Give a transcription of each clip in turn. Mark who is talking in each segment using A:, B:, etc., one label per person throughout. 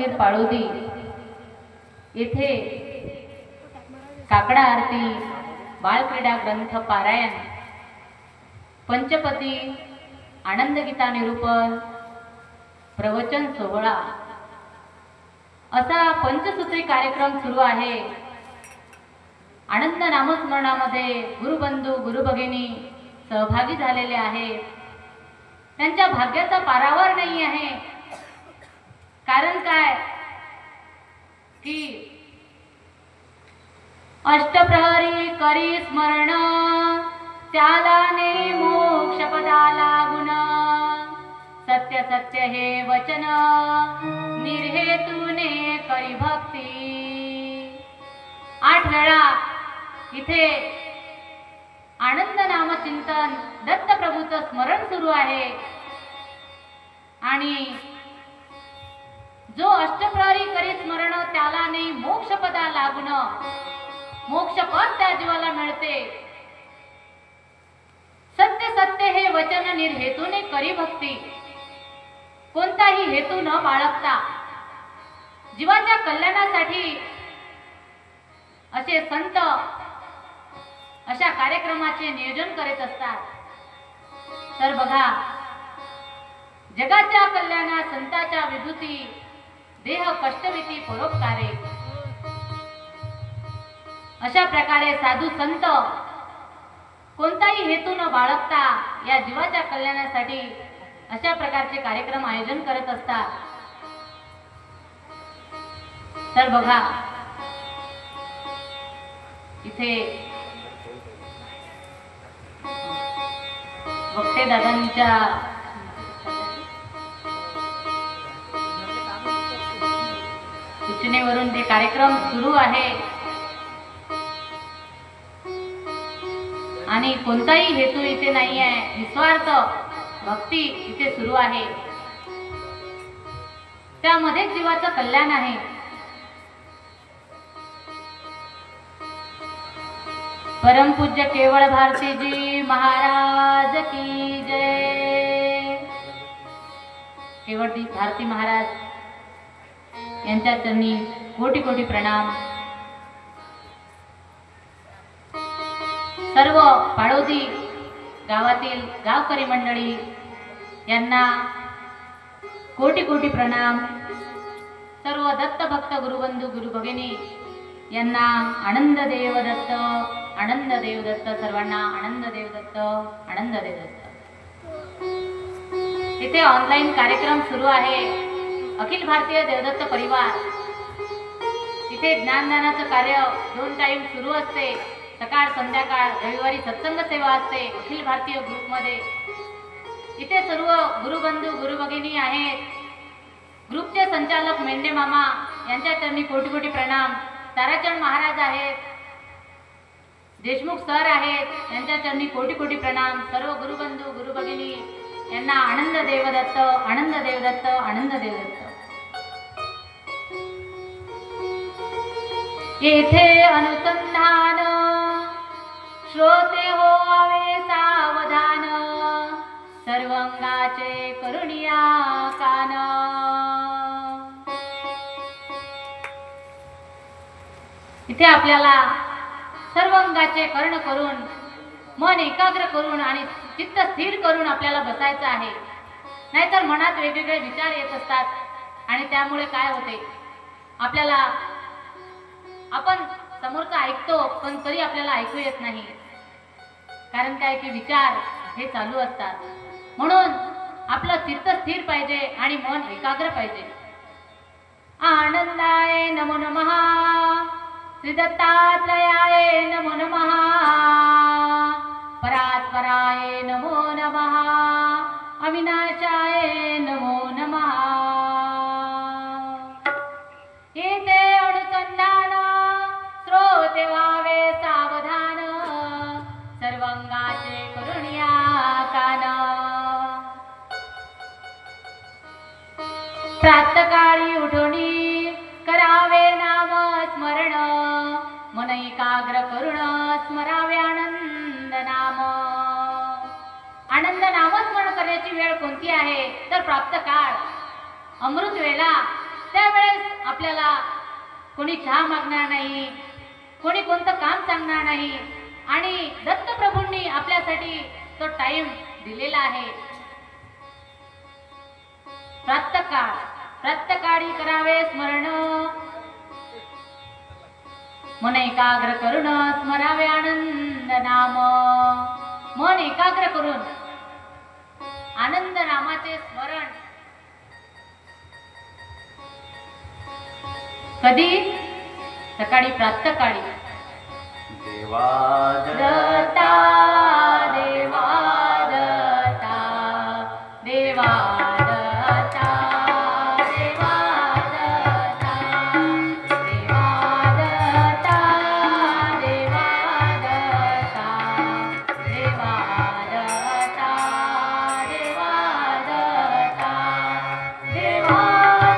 A: मंदिर पाळोदी येथे काकडा आरती, बालक्रीडा ग्रंथ पारायण, पंचपदी, आनंद गीता निरूपण, प्रवचन सोहळा असा पंचसूत्री कार्यक्रम सुरू आहे। आनंद नामस्मरणामध्ये गुरुबंधू गुरुभगिनी सहभागी झालेले आहेत। त्यांच्या भाग्याचा पारावर नाही आहे। कारण काय की अष्टप्रहरी करी स्मरण, त्याला ने मोक्ष पदाला गुण। सत्य सत्य हे वचन, निर्हेतुने करी भक्ती। 8 वेळा इथे आनंद नामचिंतन दत्तप्रभूचं स्मरण सुरू आहे। आणि जो अष्टप्रहरी करी स्मरण, त्याला नाही मोक्ष पदा लागून, मोक्ष पद त्या जीवाला मिळते। सत्य सत्य हे वचन, निर्हेतुने करी भक्ती। कोणताही हेतू न बाळगता जीवाच्या कल्याणासाठी असे संत अशा कार्यक्रमाचे नियोजन करीत असतात। तर बघा, जगाच्या कल्याणात संतांच्या विभूती, देह कष्टविती परोपकारे, अशा प्रकारे साधू संत कोणताही हेतू न बाळगता या जीवाच्या कल्याणासाठी अशा प्रकारचे कार्यक्रम आयोजन करत असतात। तर बघा, इथे भक्ते दादांच्या सूचनेवरून ते कार्यक्रम सुरू आहे आणि कोणताही हेतू इथे नाही आहे, निस्वार्थ भक्ती इथे सुरू आहे। त्यामध्ये जीवाचं कल्याण आहे। परमपूज्य केवळ भारतीजी महाराज की जय। केवळ भारती महाराज यांच्या चरणी कोटी कोटी प्रणाम। सर्व पाळोदी गावातील गावकरी मंडळी यांना कोटी कोटी प्रणाम। सर्व दत्त भक्त गुरुबंधू गुरुभगिनी यांना आनंद देव दत्त, आनंद देव दत्त। सर्वांना आनंद देव दत्त, आनंद देव दत्त। इथे ऑनलाईन कार्यक्रम सुरू आहे। अखिल भारतीय देवदत्त परिवार, इथे ज्ञानदानाचं कार्य 2 टाइम सुरू असते, सकाळ संध्याकाळ। रविवारी सत्संग सेवा असते अखिल भारतीय ग्रुपमध्ये। इथे सर्व गुरुबंधू गुरुभगिनी आहेत। ग्रुपचे संचालक मेंढे मामा यांच्या चरणी कोटी कोटी प्रणाम। ताराचंद महाराज आहेत, देशमुख सर आहेत, यांच्या चरणी कोटी कोटी प्रणाम। सर्व गुरुबंधू गुरुभगिनी यांना आनंद देवदत्त, आनंद देवदत्त, आनंद देवदत्त। येथे अनुसंधान, श्रोते होवे सावधान, सर्वांगाचे करुणिया कान। इथे आपल्याला सर्वांगाचे कर्ण करून, मन एकाग्र करून आणि चित्त स्थिर करून आपल्याला बसायचं आहे। नाहीतर मनात वेगवेगळे विचार येत असतात आणि त्यामुळे काय होते, आपल्याला आपण समोरचं ऐकतो पण तरी आपल्याला ऐकू येत नाही। कारण काय की विचार हे चालू असतात। म्हणून आपलं चित्त स्थिर पाहिजे आणि मन एकाग्र पाहिजे। आनंदाय नमो नमः, श्री दत्तात्रयाय नमो नमः, परात्पराय नमो नमः, अविनाशाय नमो नमः। येथे अनुसंधान, श्रोते व्हावे सावधान, सर्वांगाचे करुणिया कान। प्रातःकाळी उठोनी करावे नाम स्मरण, मन एकाग्र करुण स्मरावे आनंद नाम। आनंद नामस्मरण करण्याची वेळ कोणती आहे तर प्राप्त काळ, अमृत वेळा। त्यावेळेस आपल्याला कोणी चहा मागणार नाही, कोणी कोणतं काम सांगणार नाही आणि दत्तप्रभूंनी आपल्यासाठी तो टाइम दिलेला आहे. प्रातःकाळी करावे स्मरण, मन एकाग्र करून स्मरावे आनंद नाम. मन एकाग्र करून आनंद नामाचे स्मरण कधी? सकाळी प्रातःकाळी.
B: देवा
A: दत्ता देवा दत्ता देवा दत्ता देवा दत्ता देवा दत्ता देवा दत्ता देवा दत्ता देवा दत्ता देवा दत्ता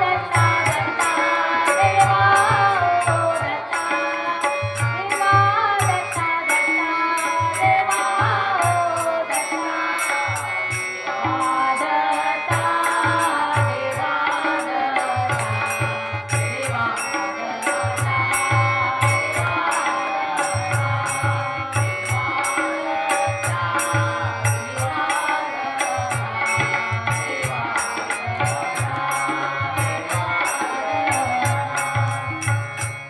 A: दत्ता देवा दत्ता देवा दत्ता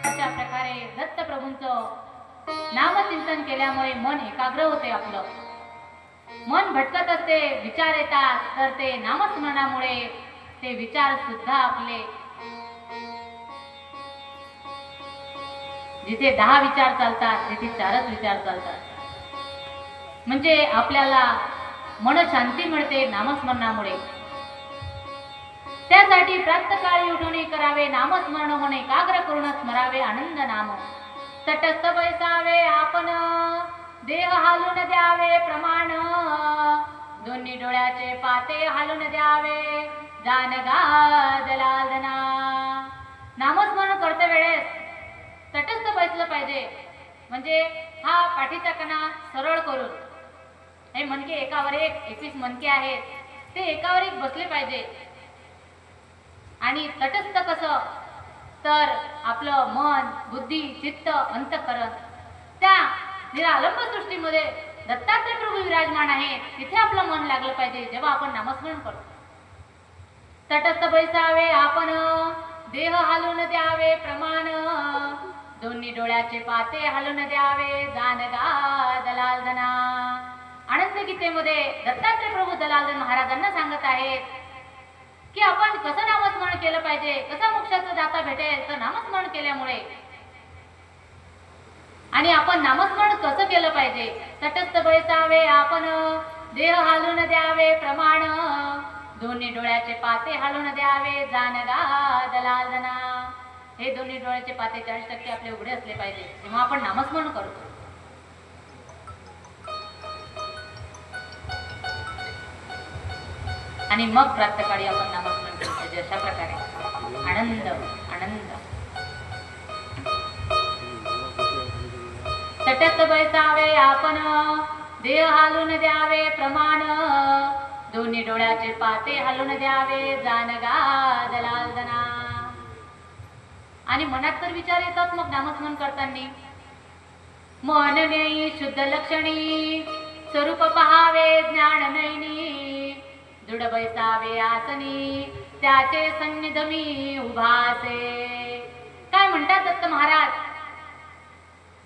A: अशा प्रकारे दत्तप्रभूंचं नामचिंतन केल्यामुळे मन एकाग्र होते. आपलं मन भटकत असते, विचार येतात, तर ते नामस्मरणामुळे ते विचार सुद्धा आपले, जिथे 10 विचार चालतात तिथे 4च विचार चालतात. म्हणजे आपल्याला मन शांती मिळते नामस्मरणामुळे. त्यासाठी प्रातःकाळी उठून करावे नामस्मरण, मन एकाग्र करून स्मरावे आनंद नाम. तटस्थ बैसावे आपण, देह हालून द्यावे प्रमाण, दोन्ही डोळ्याचे पाते हालून द्यावे जानगा दलालना. नामस्मरण करते वेळेस तटस्थ बैसलं पाहिजे. म्हणजे हा पाठीचा कणा सरळ करून, हे मनके एकावर एक 21 मनके आहेत, ते एकावर एक बसले पाहिजे. आणि तटस्थ कसं? तर आपलं मन, बुद्धी, चित्त, अंतःकरण त्या निरालंब सृष्टीमध्ये दत्तात्रय प्रभू विराजमान आहे, तिथे आपलं मन लागलं पाहिजे जेव्हा आपण नामस्मरण करतो. तटस्थ बैसावे आपण, देह हालून द्यावे प्रमाण, दोन्ही डोळ्याचे पाते हालून द्यावे जानगा दलालदना. आनंद गीतेमध्ये दत्तात्रय प्रभू दलालदन महाराजांना सांगत आहेत की आपण कसं नामस्मरण केलं पाहिजे, कसा मोक्षाचा दाता भेटेल, तर नामस्मरण केल्यामुळे. आणि आपण नामस्मरण कसं केलं पाहिजे? तटस्थ बैसावे आपण, देह हालून द्यावे प्रमाण, दोन्ही डोळ्याचे पाते हालून द्यावे जानगा दलालदना. हे दोन्ही डोळ्याचे पाते 40% आपले उघडे असले पाहिजे तेव्हा आपण नामस्मरण करतो. आणि मग प्रातःकाळी आपण नामस्मरण केलं पाहिजे. अशा प्रकारे आनंद आनंद. तटस्थ बैसावे आपण, देह हालून द्यावे प्रमाण, दोन्ही डोळ्याचे पाते हालून द्यावे जानगा दलालदना. आणि मनात तर विचार येतात मग नामस्मरण करताना. मन नेई शुद्ध लक्षणी, स्वरूप पहावे ज्ञान नैनी, दृढ बैसावे आसनी, त्याचे सन्निध मी उभासे. काय म्हणतात दत्त महाराज?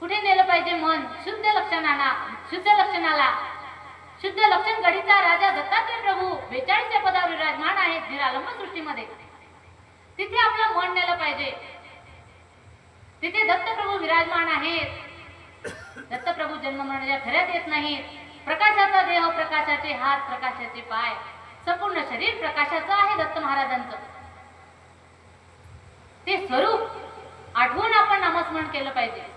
A: कुठे नेलं पाहिजे मन? शुद्ध लक्षणाला. शुद्ध लक्षणाला. शुद्ध लक्षण गडीचा राजा दत्तात्रय प्रभू 42 पदावर विराजमान आहेत निरालंब सृष्टीमध्ये. तिथे आपलं मन नेलं पाहिजे. तिथे दत्तप्रभू विराजमान आहेत. दत्तप्रभू जन्म मरणाच्या फेऱ्यात येत नाहीत. प्रकाशाचा देह, प्रकाशाचे हात, प्रकाशाचे पाय, संपूर्ण शरीर प्रकाशाचं आहे दत्त महाराजांचं. ते स्वरूप आठवून आपण नामस्मरण केलं पाहिजे.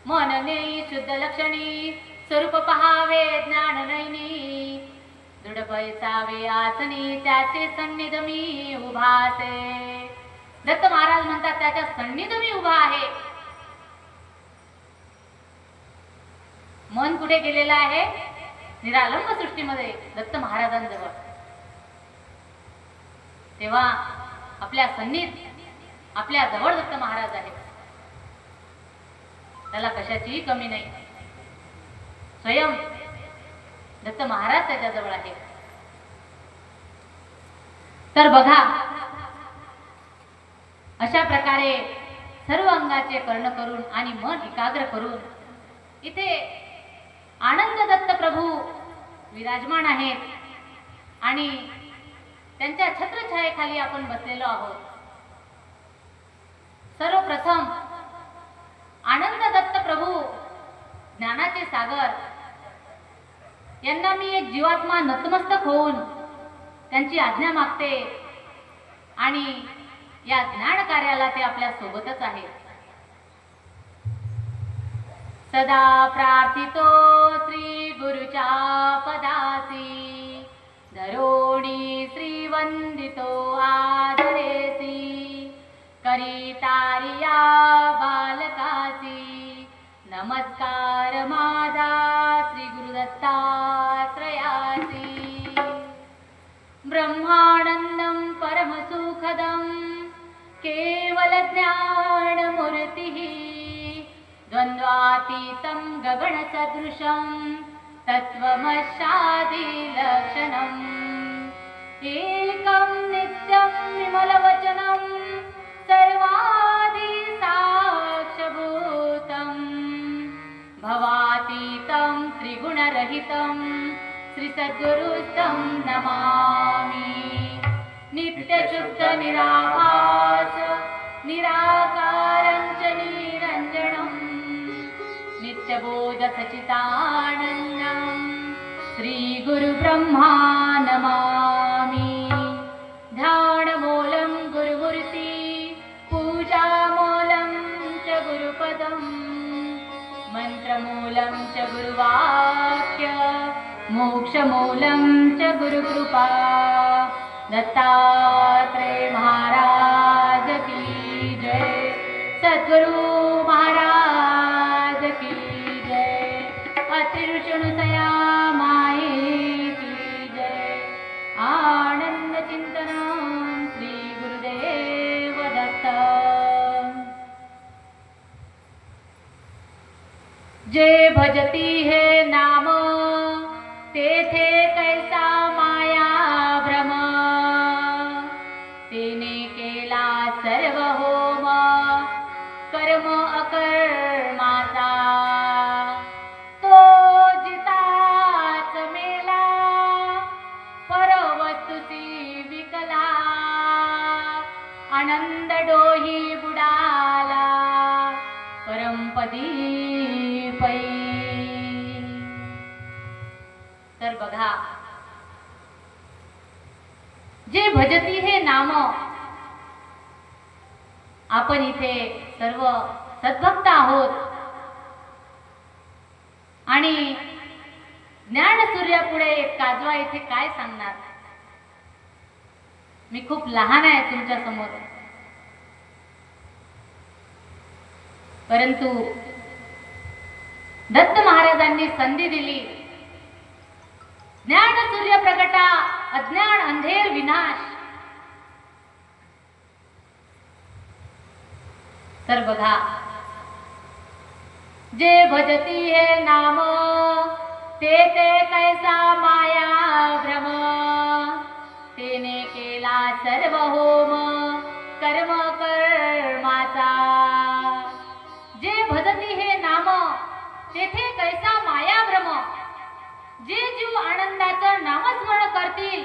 A: मन नेई शुद्ध लक्षणी, स्वरूप पहावे ज्ञान नैनी, दृढ बैसावे आसनी, त्याचे सन्निध मी उभासे. दत्त महाराज म्हणतात त्याच्या सन्निध मी उभा आहे. मन कुठे गेलेलं आहे? निरालंब सृष्टीमध्ये दत्त महाराजांजवळ. तेव्हा आपल्या आपल्या जवळ दत्त महाराज आहेत. त्याला कशाचीही कमी नाही. स्वयं दत्त महाराज त्याच्याजवळ आहेत. तर बघा, अशा प्रकारे सर्व अंगाचे कर्ण करून आणि मन एकाग्र करून इथे आनंद दत्त प्रभू विराजमान आहेत आणि त्यांच्या छत्रछायेखाली आपण बसलेलो आहोत. सर्वप्रथम आनंद दत्त प्रभू ज्ञानाचे सागर यांना मी एक जीवात्मा नतमस्तक होऊन त्यांची आज्ञा मागते आणि या ज्ञान कार्याला ते आपल्या सोबतच आहेत. सदा प्रार्थितो श्री गुरुच्या पदासी, धरोणी श्री वंदितो आदरेसी, करितारिया बालकासी, नमस्कार माझा श्री गुरुदत्तात्रयासी. ब्रह्मानंदं परमसुखदं केवल ज्ञानमूर्तिः, द्वन्द्वातीतं गगनसदृशं तत्त्वमस्यादिलक्षणम्, एकं नित्यं विमलवचनं सर्वादिसाक्षभूतं, भवातीतं त्रिगुणरहितं श्री सद्गुरुस्तं नमामि. नित्यशुद्ध निराभास निराकारं च निरञ्जनं, नित्यबोध सच्चिदानन्दं श्री गुरुब्रह्मा नमामि. ध्यानमूलं गुरुमूर्ति, पूजामूलं च गुरुपदं, मंत्रमूलं च गुरुवाक्य, मोक्षमूलं च गुरुकृपा. दत्तात्रेय महाराज की जय, सद्गुरु महाराज की जय, अत्रिऋषिणुसया माये की जय. आनंद चिंतनं श्री गुरुदेव दत्त. जे भजती हे नाम, तेथे कैसा माया भ्रम, तेने केला सर्व होम, कर्म अकर्माचा. तो जिताच मेला, परवस्तुसी विकला, आनंद डोही बुडाला, परमपदी पै. तर बघा, जे भजती हे नाम, आपण इथे सर्व सद्भक्त आहोत आणि ज्ञान सूर्यापुढे काजवा इथे काय सांगणार. मी खूप लहान आहे तुमच्या समोर, परंतु दत्त महाराजांनी संधी दिली. ज्ञान सूर्य प्रगटा, अज्ञान अंधेर विनाश. तर बघा, जे भजती हे नाम, ते कैसा माया भ्रम, तेने केला सर्व होम, कर्म कर्माचा. जे भजती हे नाम, तेथे कैसा माया भ्रम. जे जीव आनंदाचं नामस्मरण करतील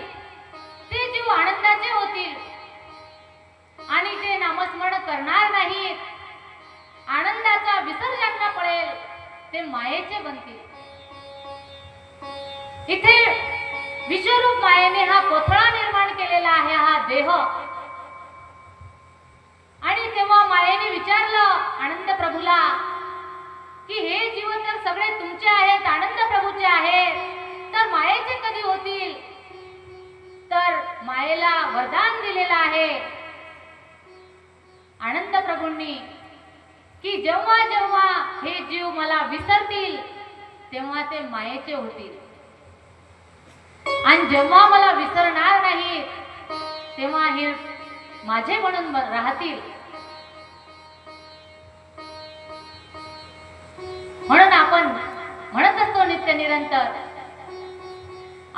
A: ते जीव आनंदाचे होतील, आणि जे नामस्मरण करणार नाहीत, आनंदाचा विसर ज्यांना पडेल ते मायेचे बनतील. इथे विश्वरूप मायेने हा कोथळा निर्माण केलेला आहे, हा देह. आणि तेव्हा मायेने विचारलं आनंद प्रभूला की हे जीव तर सगळे तुमचे आहेत, आनंद प्रभूचे आहेत, तर मायेचे कधी होतील. तर मायेला वरदान दिलेलं आहे आनंद प्रभूंनी की जेव्हा जेव्हा हे जीव मला विसरतील तेव्हा ते मायेचे होतील, आणि जेव्हा मला विसरणार नाहीत तेव्हा हे माझे म्हणून राहतील. निरंतर.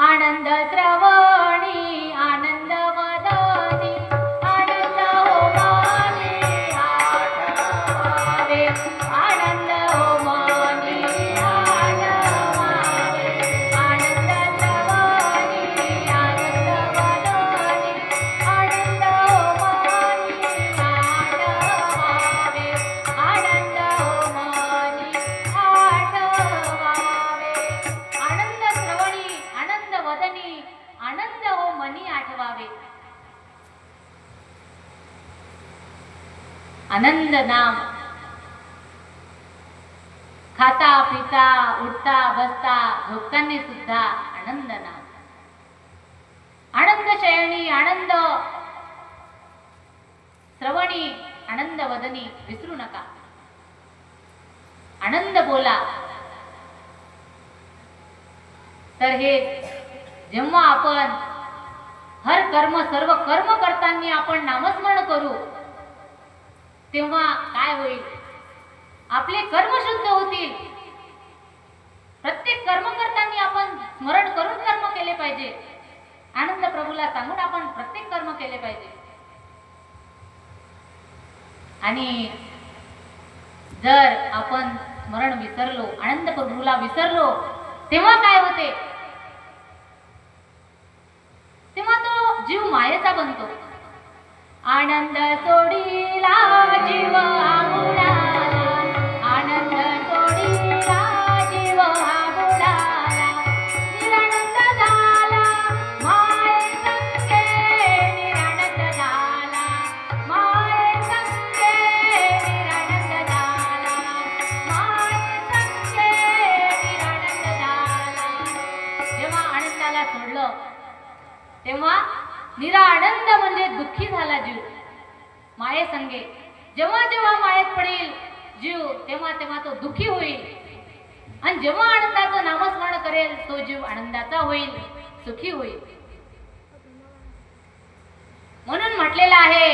A: आनंद श्रवणी आनंद वदनी आनंद होमानी आठवावे. आनंद होमानी आठवावे. आनंद श्रवणी आनंद वदनी आनंद होमानी आठवावे. आनंद होमानी आठवावे. आनंद श्रवणी आनंद वदनी आनंद हो मनी आठवावे. आनंद नाम खाता पिता उठता बसता झोपताना सुद्धा आनंद नाम. आनंद शयनी आनंद श्रवणी आनंद वदनी विसरू नका. आनंद बोला. तर हे जेव्हा आपण हर कर्म सर्व कर्म करताना आपण नामस्मरण करू तेव्हा काय होईल? आपले कर्म शुद्ध होतील. प्रत्येक कर्म करताना आपण स्मरण करून कर्म केले पाहिजे. आनंद प्रभूला सांगून आपण प्रत्येक कर्म केले पाहिजे. आणि जर आपण स्मरण विसरलो आनंद प्रभूला विसरलो तेव्हा काय होते? तेव्हा तो जीव मायेचा बनतो. आनंद सोडीला जीव आमुडाला. आनंद सोडीला जीव आमुडाला. निरानंद झाला माये संगे. निरानंद झाला माये संगे. निरानंद झाला माये संगे. निरानंद झाला. जेव्हा आनंदाला सोडलं तेव्हा निरानंद म्हणजे दुःखी झाला जीव माये संगे. जेव्हा जेव्हा मायेत पडेल जीव तेव्हा तेव्हा तो दुःखी होईल. आणि जेव्हा आनंदाचं नामस्मरण करेल तो जीव आनंदाचा होईल, सुखी होईल. म्हणून म्हटलेलं आहे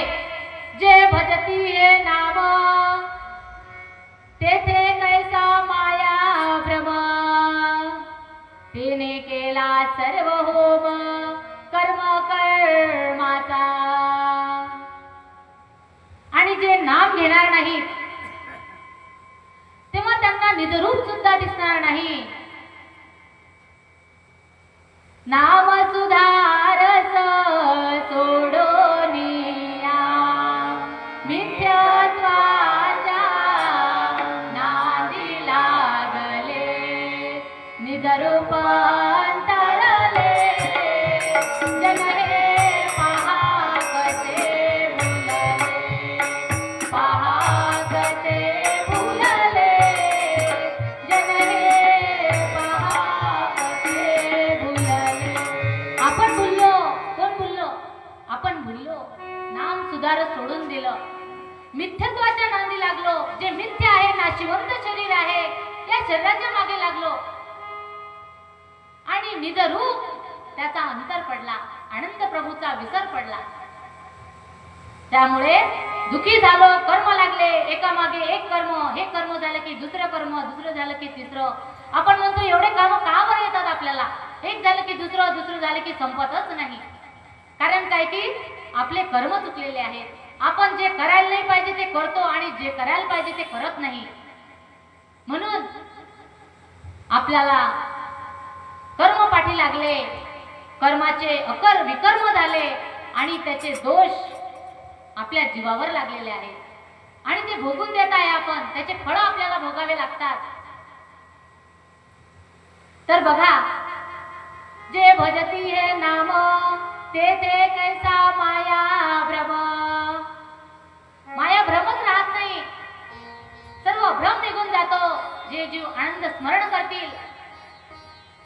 A: जे भजती हे नाम तेथे कैसा माया भ्रम. तिने केला सर्व होम कर्म कर्माचा. आणि जे नाम घेणार नाहीत तेव्हा त्यांना निजरूप सुद्धा दिसणार नाही. नाम सुधारस सोडोनिया मिथ्यात्वाच्या नादी लागले. निजरूप अंतरले. जन हे पहा कसे भुलले. पहा कसे भुलले. जन हे पहा कसे भुलले. आपण भुललो. कोण भुललो? आपण भुललो. नाम सुधार सोडून दिलं. मिथ्यत्वाच्या नांदी लागलो. जे मिथ्य आहे नाशिवंत शरीर आहे या शरीराच्या मागे लागलो आणि निजरूप त्याचा अंतर पडला. आनंद प्रभूचा विसर पडला. त्यामुळे दुखी झालो. कर्म लागले एका मागे एक कर्म. हे कर्म झालं की दुसरं कर्म. दुसरं झालं की तिसरं. आपण म्हणतो एवढे काम का बरं येतात आपल्याला? एक झालं की दुसरं. दुसरं झालं की संपतच नाही. कारण काय की आपले कर्म चुकलेले आहेत. आपण जे करायला नाही पाहिजे ते करतो आणि जे करायला पाहिजे ते करत नाही. म्हणून आपल्याला कर्म पाठी लागले. कर्माचे अकर विकर्म झाले आणि त्याचे दोष आपल्या जीवावर लागलेले आहेत आणि ते भोगून देत आहे आपण. त्याचे फळ आपल्याला भोगावे लागतात. तर बघा जे भजती हे नाम तेथे कैसा माया भ्रम. माया भ्रमच राहत नाही. सर्व भ्रम निघून जातो. जे जीव आनंद स्मरण करतील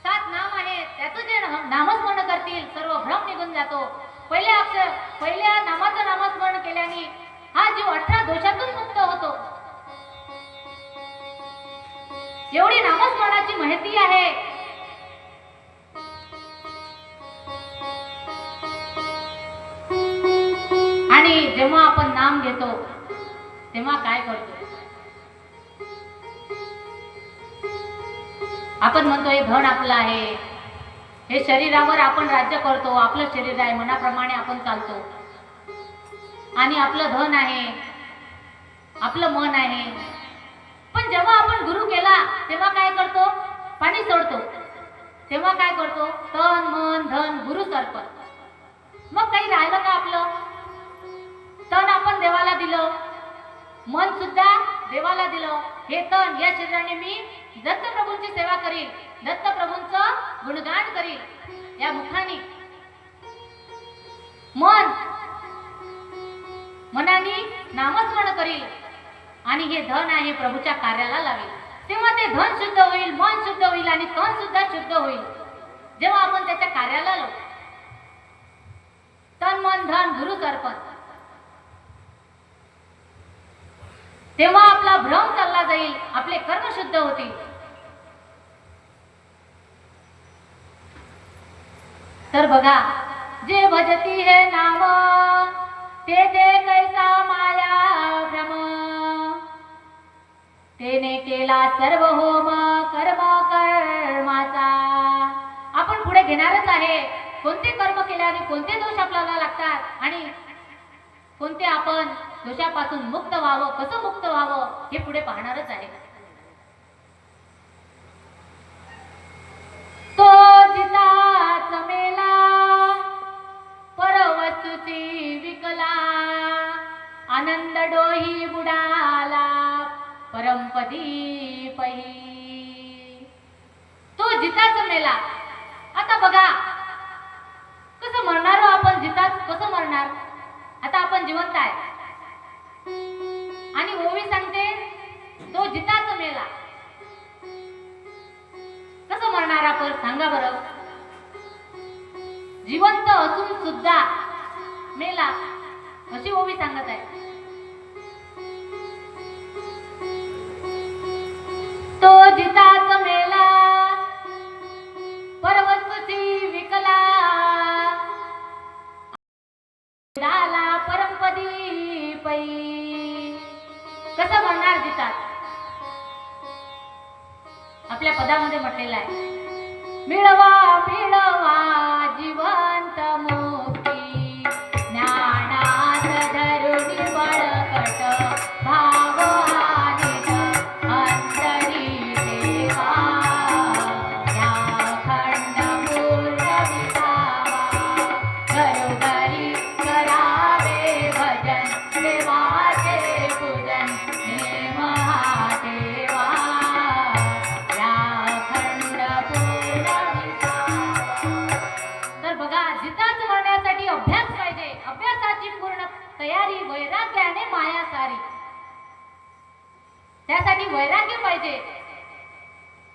A: 7 नाम आहेत त्याचं जे नामस्मरण करतील सर्व भ्रम निघून जातो. पहिल्या नामाचं नामस्मरण केल्याने हा जीव 18 दोषातून मुक्त होतो. एवढी नामस्मरणाची माहिती आहे. आणि जेव्हा आपण नाम घेतो तेव्हा काय करतो? आपण म्हणतो हे धन आपलं आहे, हे शरीरावर आपण राज्य करतो, आपलं शरीर आहे, मनाप्रमाणे आपण चालतो आणि आपलं धन आहे, आपलं मन आहे. पण जेव्हा आपण गुरु केला तेव्हा काय करतो? पाणी सोडतो. तेव्हा काय करतो? तन मन धन गुरु अर्पण. मग काही राहिलं का आपलं? तन आपण देवाला दिलं, मन सुद्धा देवाला दिलं. हे तन या शरीराने मी दत्तप्रभूंची सेवा करील, दत्तप्रभूंचं गुणगान करील या मुखाने. मनाने नामस्मरण करील आणि हे धन आहे प्रभूच्या कार्याला लावेल. तेव्हा ते धन शुद्ध होईल, मन शुद्ध होईल आणि तन सुद्धा शुद्ध होईल. जेव्हा आपण त्याच्या कार्याला लावू, तन मन धन गुरु अर्पण, तेव्हा आपला भ्रम चालला जाईल, आपले कर्म शुद्ध होतील. तर बघा, जे भजती हे नाम ते कैसा माया भ्रम, तेने केला सर्व होम कर्म कर्माचा. आपण पुढे घेणारच आहे कोणते कर्म केल्याने कोणते दोष आपल्याला लागतात आणि कोणते आपण दोषापासून मुक्त व्हावं, कसं मुक्त व्हावं हे पुढे पाहणारच आहे. तो जिताच मेला परवस्तूची विकला, आनंद डोही बुडाला परमपदी पही. तो जिताच मेला. आता बघा कसं मरणार हो आपण, जिताच कसं मरणार? आता आपण जिवंत आहे आणि ओवी सांगते तो जिताच मेला. कसं मरणार आपण सांगा बरं? जिवंत असून सुद्धा मेला अशी ओवी सांगत आहे. तो जिताच मेला परवस्तूची विकला, डाला परमपदी पै. कसं म्हणणार जितात? आपल्या पदामध्ये म्हटलेलं आहे, मिळवा मिळवा जिवंत मुक्ती, ज्ञानात धरुणी बळकट भाव आनित अंतरी देवा. या खंड पूर्ण विसावा, घरोघरी करावे भजन, देवाचे पूजन नेम हा देवा. या खंड पूर्ण विसावा. तर बघा, जिताच म्हणण्यासाठी अभ्यास पाहिजे, अभ्यासाची पूर्ण तयारी, वैराग्याने माया सारी. त्यासाठी वैराग्य पाहिजे.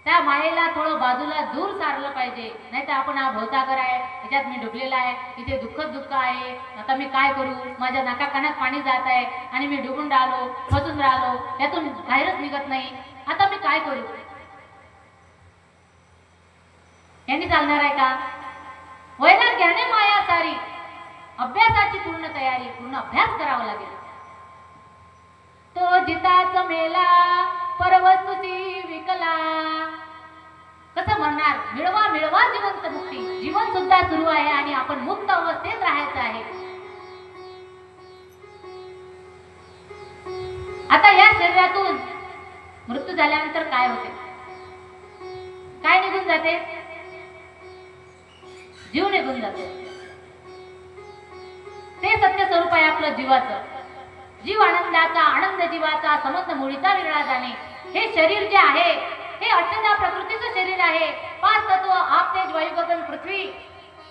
A: त्या मायेला थोडं बाजूला दूर सारलं पाहिजे. नाही तर आपण हा भवसागर आहे, त्याच्यात मी डुबलेला आहे, इथे दुःखच दुःख आहे, आता मी काय करू, माझ्या नाकाकानात पाणी जात आहे आणि मी डुबून राहिलो, फसून राहिलो, त्यातून बाहेरच निघत नाही, आता मी काय करू? यांनी चालणार आहे का? वैराग्याने माया सारी. अभ्यासाची पूर्ण तयारी, पूर्ण अभ्यास करावा लागेल. तो जिताच मेला परवस्तूची विकला. कसं म्हणणार? मिळवा मिळवा जिवंत मुक्ती. जीवन सुद्धा सुरू आहे आणि आपण मुक्त अवस्थेत राहायचं आहे. आता या शरीरातून मृत्यू झाल्यानंतर काय होते? काय निघून जाते? जीव निघून जातो. ते सत्य स्वरूप आहे आपलं जीवाचं. जीव आनंदाचा, आनंद जीवाचा, समस्त मुळीचा विरळा जाणे. हे शरीर जे आहे हे अष्टधा प्रकृतीचं शरीर आहे. 5 तत्व आप तेज वायू गगन पृथ्वी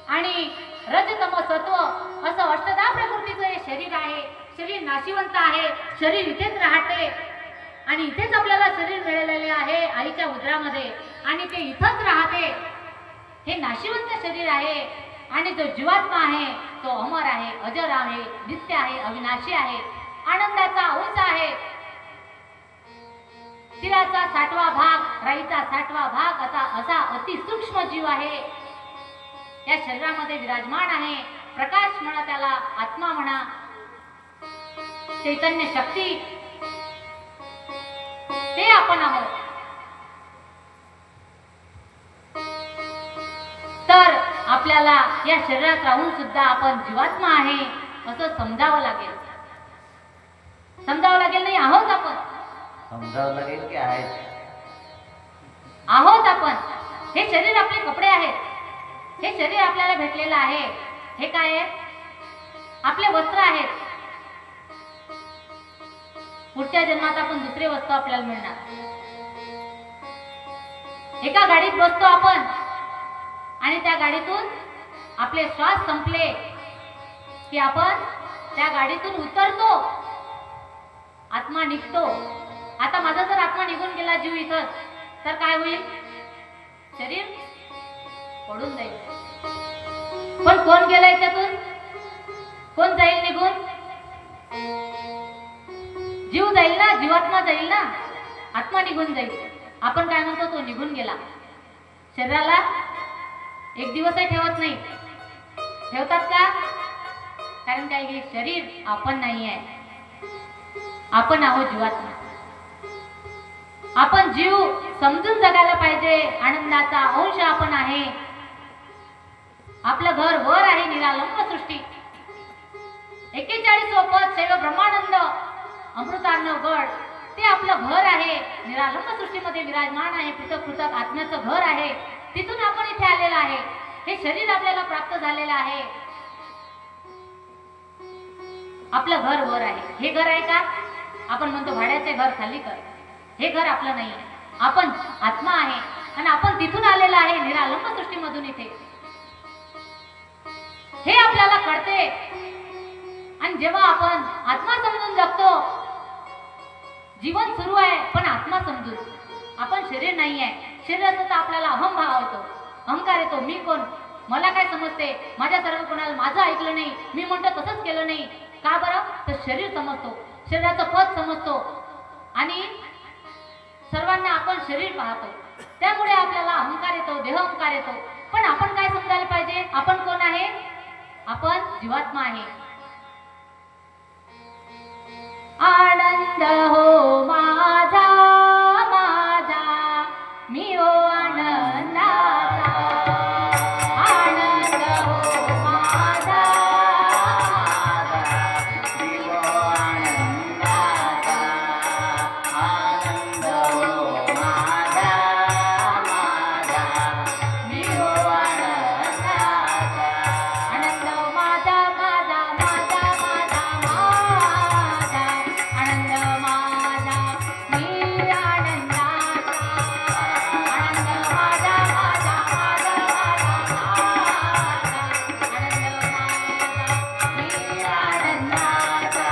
A: आणि रजतम सत्व असं अष्टधा प्रकृतीचं हे शरीर आहे. शरीर नाशिवंत आहे. शरीर इथेच राहते आणि इथेच आपल्याला शरीर मिळालेले आहे आईच्या उदरामध्ये आणि ते इथंच राहते. हे नाशिवंत शरीर आहे आणि जो जीवात्मा आहे तो अमर आहे, अजर आहे, नित्य आहे, अविनाशी आहे, आनंदाचा अंश आहे. तिळाचा 60वा भाग, राईचा 60वा भाग असा अति सूक्ष्म जीव आहे. या शरीरामध्ये विराजमान आहे. प्रकाश म्हणा, त्याला आत्मा म्हणा, चैतन्य शक्ती, ते आपण आहोत. आपल्याला या शरीरात राहून सुद्धा आपण जीवात्मा आहे असं समजावं लागेल. समजावं लागेल, नाही आहोत आपण.
B: समजावं लागेल की आहेत.
A: आहोत आपण. हे शरीर आपले कपडे आहेत. हे शरीर आपल्याला भेटलेलं आहे. हे काय आहे? आपले वस्त्र आहेत. पुढच्या जन्मात आपण दुसरे वस्त्र आपल्याला मिळणार. एका गाडीत बसतो आपण आणि त्या गाडीतून आपले श्वास संपले की आपण त्या गाडीतून उतरतो, आत्मा निघतो. आता माझा जर आत्मा निघून गेला जीव इथंच, तर काय होईल? शरीर पडून जाईल. पण कोण गेला याच्यातून? कोण जाईल निघून? जीव जाईल ना, जीवात्मा जाईल ना, आत्मा निघून जाईल. आपण काय म्हणतो? तो निघून गेला. शरीराला एक दिवसही ठेवत नाही. ठेवतात का? कारण काय, हे शरीर आपण नाही आहे. आपण आहोत जीवात्मा. आपण जीव समजून जगायला पाहिजे. आनंदाचा अंश आपण आहे. आपलं घर वर आहे, निरालंब सृष्टी. 41 पद शैव ब्रह्मानंद अमृतार्णव गड, ते आपलं घर आहे. निरालंब सृष्टीमध्ये विराजमान आहे. पृथक पृथक आत्म्याचं घर आहे. तिथून आपण इथे आलेलं आहे. हे शरीर आपल्याला प्राप्त झालेलं आहे. आपलं घर वर आहे. हे घर आहे का? आपण म्हणतो भाड्याचे घर खाली कर. हे घर आपलं नाही आहे. आपण आत्मा आहे आणि आपण तिथून आलेला आहे, निरालंब सृष्टीमधून इथे. हे आपल्याला कळते. आणि जेव्हा आपण आत्मा समजून जगतो, जीवन सुरू आहे पण आत्मा समजून, आपण शरीर नाही आहे. शरीराचा तर आपल्याला अहंभाव येतो, अहंकार येतो. मी कोण? मला काय समजते? माझ्या सर्व कोणाला माझं ऐकलं नाही, मी म्हणतो तसंच केलं नाही. का बरं? तर शरीर समजतो, शरीराचं पद समजतो आणि सर्वांना आपण शरीर पाहतो. त्यामुळे आपल्याला अहंकार येतो, देह अहंकार येतो. पण आपण काय समजायला पाहिजे? आपण कोण आहे? आपण जीवात्मा आहे. आनंद हो माझा माझा, मी हो आनंदाचा. आनंद हो माझा
B: मी हो आनंदाचा. आनंद हो माझा माझा, मी हो आनंदाचा.
A: आनंद माझा माझा माझा माझा माझा. आनंद माझा मी आनंदाचा. आनंद माझा माझा माझा माझा माझा. आनंद माझा मी आनंदाचा.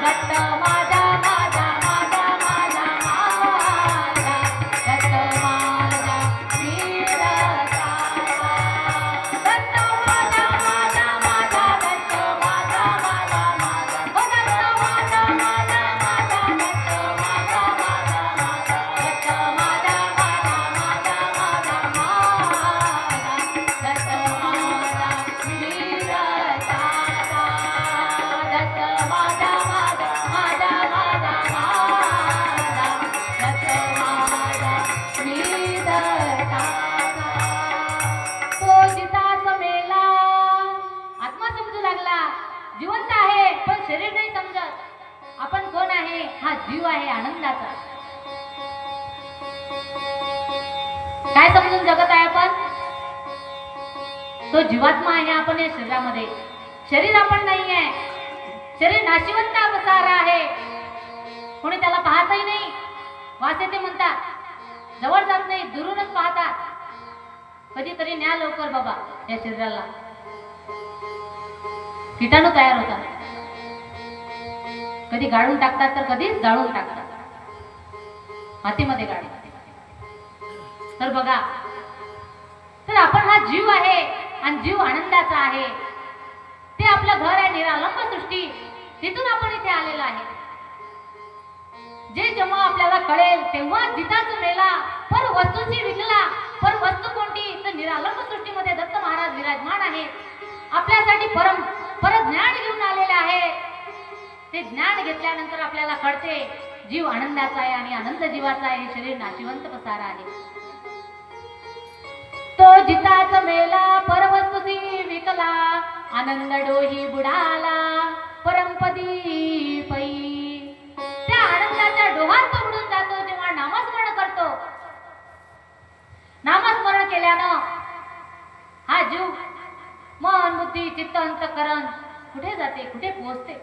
A: दत्त माझा माझा माझा माझा माझा. दत्त माझा मी दत्ताचा. दत्त माझा माझा माझा. दत्त माझा माझा माझा. ओ दत्त माझा माझा माझा. दत्त माझा माझा माझा. दत्त माझा माझा माझा माझा माझा. दत्त माझा मी दत्ताचा. दत्त माझा माझा माझा माझा माझा. दत्त माझा मी दत्ताचा. तो जिताच मेला, आत्मा समजू लागला. जिवंत आहे पण शरीर नाही समजत. आपण कोण आहे? हा जीव आहे आनंदाचा. काय समजून जगत आहे आपण? तो जीवात्मा आहे आपण या शरीरामध्ये. शरीर आपण नाही आहे. शरीर नाशिवंत पसारा आहे. कोणी त्याला पाहतही नाही. वास येते म्हणतात, जवळ जात नाही, दुरूनच पाहतात. कधीतरी न्या लवकर बाबा या शरीराला. किटाणू तयार होतात. कधी गाळून टाकतात तर कधी जाळून टाकतात. मातीमध्ये गाडी. तर बघा, तर आपण हा जीव आहे आणि जीव आनंदाचा आहे. ते आपलं घर आहे, निरालंब सृष्टी. तिथून आपण इथे आलेला आहे. जे जेव्हा आपल्याला कळेल तेव्हा जिताच मेला, पर वस्तूची विकला. पर वस्तू कोणती? तर निरालंब सृष्टीमध्ये दत्त महाराज विराजमान आहे. आपल्यासाठी पर ज्ञान घेऊन आलेले आहे. ते ज्ञान घेतल्यानंतर आपल्याला कळते जीव आनंदाचा आहे आणि आनंद जीवाचा आहे. हे शरीर नाशिवंत पसारा आहे. तो जिताच मेला परवस्तुती विकला आनंद डोही बुडाला परमपदी पै. त्या आनंदाच्या डोहात तो बुडून जातो जेव्हा नामस्मरण करतो. नामस्मरण केल्यानं हा जीव मन बुद्धी चित्त अंतःकरण कुठे जाते, कुठे पोहोचते.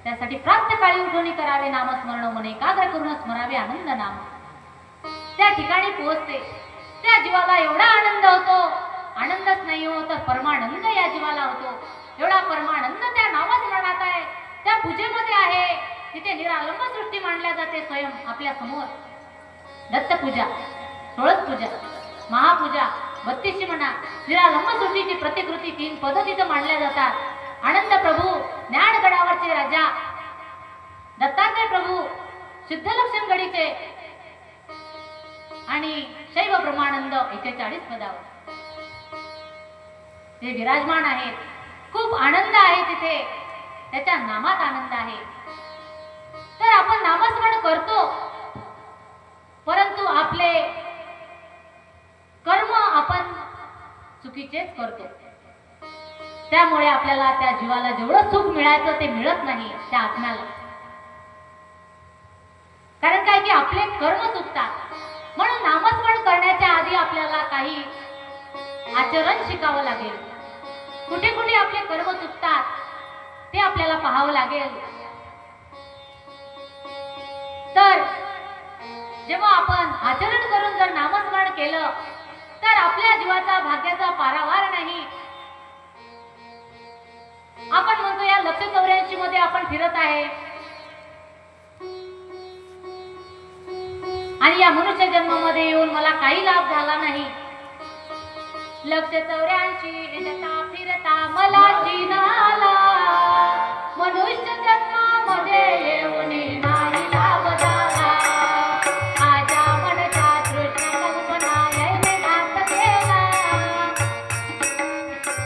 A: त्यासाठी प्राप्त काळी उठवणी करावे नामस्मरण मन एकाग्र करून स्मरावे आनंद नाम. त्या ठिकाणी पोहोचते. त्या जीवाला एवढा आनंद होतो, आनंदच नाही हो तर परमानंद या जीवाला होतो. एवढा परमानंद त्या नामस्मरणात आहे, त्या पूजेमध्ये आहे. तिथे निरालंब सृष्टी मांडल्या जाते स्वयं आपल्या समोर. दत्तपूजा, तुळस पूजा, महापूजा, 32शी म्हणा, निरालंब सृष्टीची प्रतिकृती 3 पद्धतीत मांडल्या जातात. आनंद प्रभू ज्ञानगडावरचे राजा, दत्तात्रय प्रभू सिद्धलक्षण गडीचे आणि शैव ब्रह्मानंद 41 पदावर ते विराजमान आहेत. खूप आनंद आहे तिथे, त्याच्या नामात आनंद आहे. तर आपण नामस्मरण करतो, परंतु आपले कर्म आपण चुकीचेच करतो. त्यामुळे आपल्याला त्या जीवाला जेवढं सुख मिळायचं ते मिळत नाही त्या आत्म्याला. कारण काय की आपले कर्म चुकतात. म्हणून नामस्मरण करण्याच्या आधी आपल्याला काही आचरण शिकावं लागेल. कुठे कुठे आपले कर्म चुकतात ते आपल्याला पाहावं लागेल. तर जेव्हा आपण आचरण करून जर नामस्मरण केलं तर आपल्या जीवाचा भाग्याचा पारावार नाही. आपण म्हणतो या 184 मध्ये आपण फिरत आहे आणि या मनुष्य जन्मामध्ये येऊन मला काही लाभ झाला नाही. 184 जता फिरता मला जीन आला, मनुष्य जन्मामध्ये येऊन नाही लाभ झाला. माझ्या मनच्या तृष्ण कल्पना याने घात केला,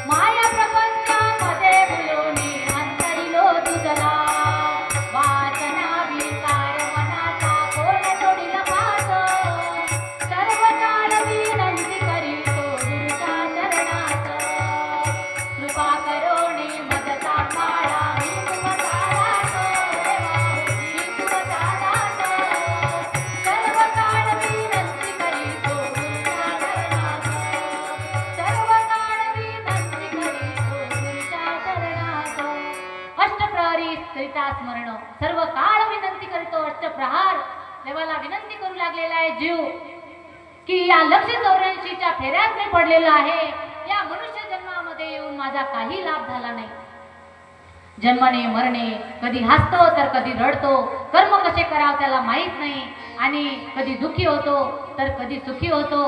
A: माया प्रपंचामध्ये बुलोनी अंतरिलो तुझला. वासना विकार मनाचा कोण सोडिला पास, सर्व काळ विनंती करीतो गुरुच्या चरणात. कृपा करोनी मदता माळा मी तुमचाडात, मी तुमचाडात. सर्व काळ विनंती करीतो गुरुच्या चरणात, सर्व काळ विनंती करीतो गुरुच्या चरणात. अष्टप्रहरी करिता स्मरण, सर्व काळ विनंती करीतो. अष्टप्रहार देवाला विनंती करू लागलेला आहे जीव की या 184च्या फेऱ्यात मी पडलेलो आहे. या मनुष्य जन्मामध्ये येऊन माझा काही लाभ झाला नाही. जन्मणे मरणे, कधी हसतो तर कधी रडतो. कर्म कसे करावं त्याला माहित नाही आणि कधी दुःखी होतो तर कधी सुखी होतो.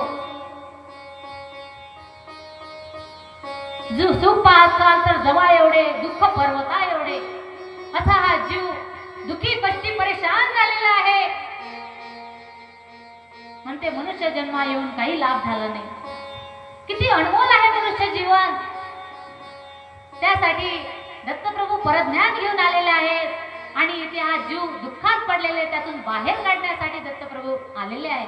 A: सुख पाहताल तर जवळ एवढे, दुःख पर्वता एवढे. असा हा जीव दुःखी कष्टी परेशान झालेला आहे. म्हणते मनुष्य जन्मा येऊन काही लाभ झाला नाही. किती अनमोल आहे मनुष्य जीवन. त्यासाठी दत्तप्रभू परज्ञान घेऊन आलेले आहेत आणि इथे हा जीव दुःखात पडलेले त्यातून बाहेर काढण्यासाठी दत्तप्रभू आलेले आहेत.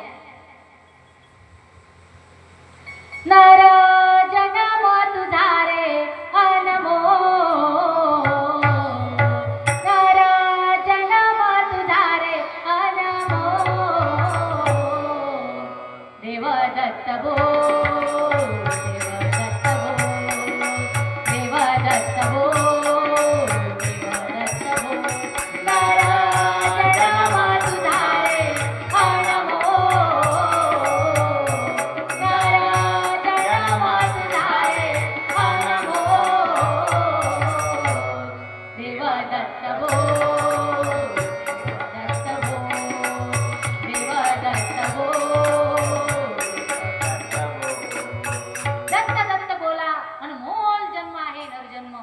A: नर जन्म तुझा रे अनमोल, नर जन्म तुझा रे अनमोल. देव दत्त बोल, देव दत्त बोल, देव दत्त बोल, देव दत्त बोल. नर जन्म तुझा रे अनमोल, नर जन्म तुझा रे अनमोल. देव दत्त बोल, दत्त बोल, देव दत्त बोल. दत्त दत्त बोला. अनमोल जन्म आहे नरजन्म.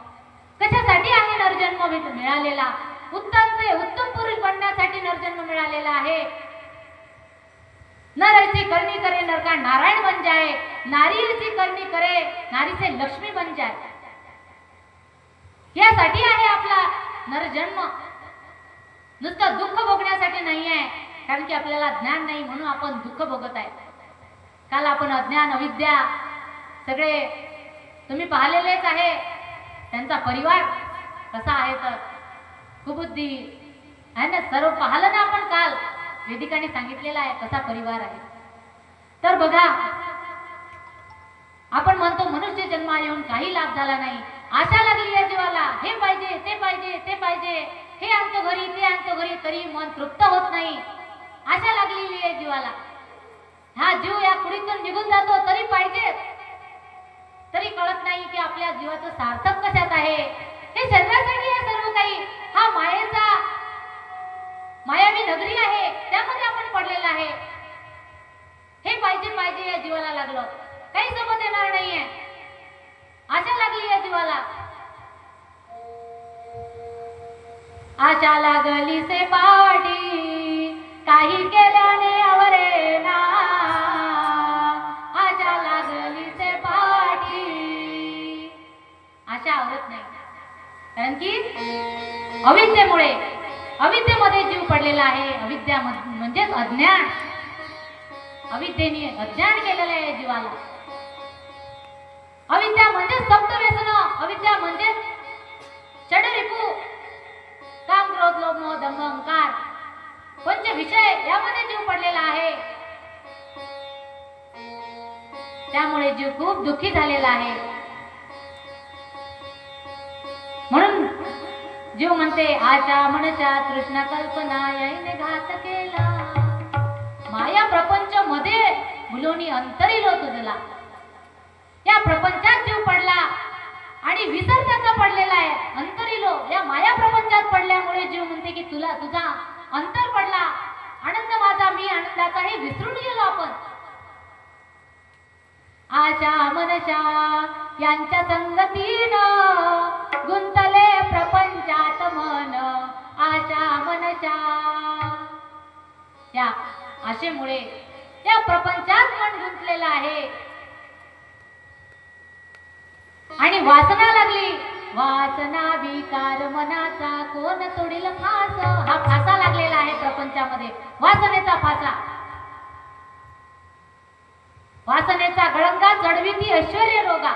A: कशासाठी आहे नरजन्म मिळालेला? उत्तम ते उत्तम पुरुष बनण्यासाठी नरजन्म मिळालेला आहे. नर ऐसी करनी करे नर का नारायण बन जाए, नारी ऐसी करनी करे नारी से लक्ष्मी बन जाए. यासाठी आहे आपला नरजन्म. नुसतं दुःख भोगण्यासाठी नाही आहे. कारण की आपल्याला ज्ञान नाही म्हणून आपण दुःख भोगत आहे. काल आपण अज्ञान अविद्या सगळे तुम्ही पाहिलेलेच आहे त्यांचा परिवार कसा आहे तर कुबुद्धी आहे ना. सर्व पाहिलं ना आपण काल वेदिकाने सांगितलेला आहे कसा परिवार आहे. तर बघा आपण म्हणतो मनुष्य जन्मा येऊन काही लाभ झाला नाही. आशा लागली या जीवाला, हे पाहिजे ते पाहिजे ते पाहिजे, हे आणतो घरी ते आणतो घरी, तरी मन तृप्त होत नाही. आशा लागलेली आहे जीवाला. हा जीव या कुडीतून निघून जातो तरी पाहिजे, तरी कळत नाही की आपल्या जीवाचं सार्थक कशात आहे. हे शरीरासाठी आहे सर्व काही. हा मायेचा मायावी नगरी आहे, त्यामध्ये आपण पडलेला आहे. हे पाहिजे पाहिजे या जीवाला लागलं, काही सोबत येणार नाहीये. आशा लागली या जीवाला. आशा लागली से पाठी काही केल्याने आवरे ना. आशा लागली से पाठी. आशा आवरत नाही, कारण की अविद्येमुळे, अविद्येमध्ये जीव पडलेला आहे. अविद्या म्हणजेच अज्ञान. अविद्येने अज्ञान केलेलं आहे जीवाला. अविद्या म्हणजे सप्त व्यसन, अविद्या म्हणजे षडरिपू, काम क्रोध लोभ मोह दंभ अहंकार, पंच विषय, यामध्ये जीव पडलेला आहे. त्यामुळे जीव खूप दुःखी झालेला आहे. म्हणून जीव म्हणते आशा मनशा तृष्णा कल्पना याने घात केला. माया प्रपंच मध्ये मुलोनी अंतरिलो तुझला. या प्रपंचात जीव पडला आणि विसर त्याचा पडलेला आहे. अंतरिलो या माया प्रपंचात पडल्यामुळे जीव म्हणते की तुला तुझा अंतर पडला. आनंद माझा मी आनंदाचा हे विसरून गेलो आपण. आशा मनशा यांच्या संगतीनं गुंतले प्रपंचात मन. आशा मनशा या आशेमुळे त्या प्रपंचात मन गुंतलेलं आहे. आणि वासना लागली. वासना विकार मनाचा कोण तोडील फास. हा फासा लागलेला आहे प्रपंचामध्ये, वासनेचा फासा. वासनेचा गळंगा जडविती ऐश्वर्य रोगा.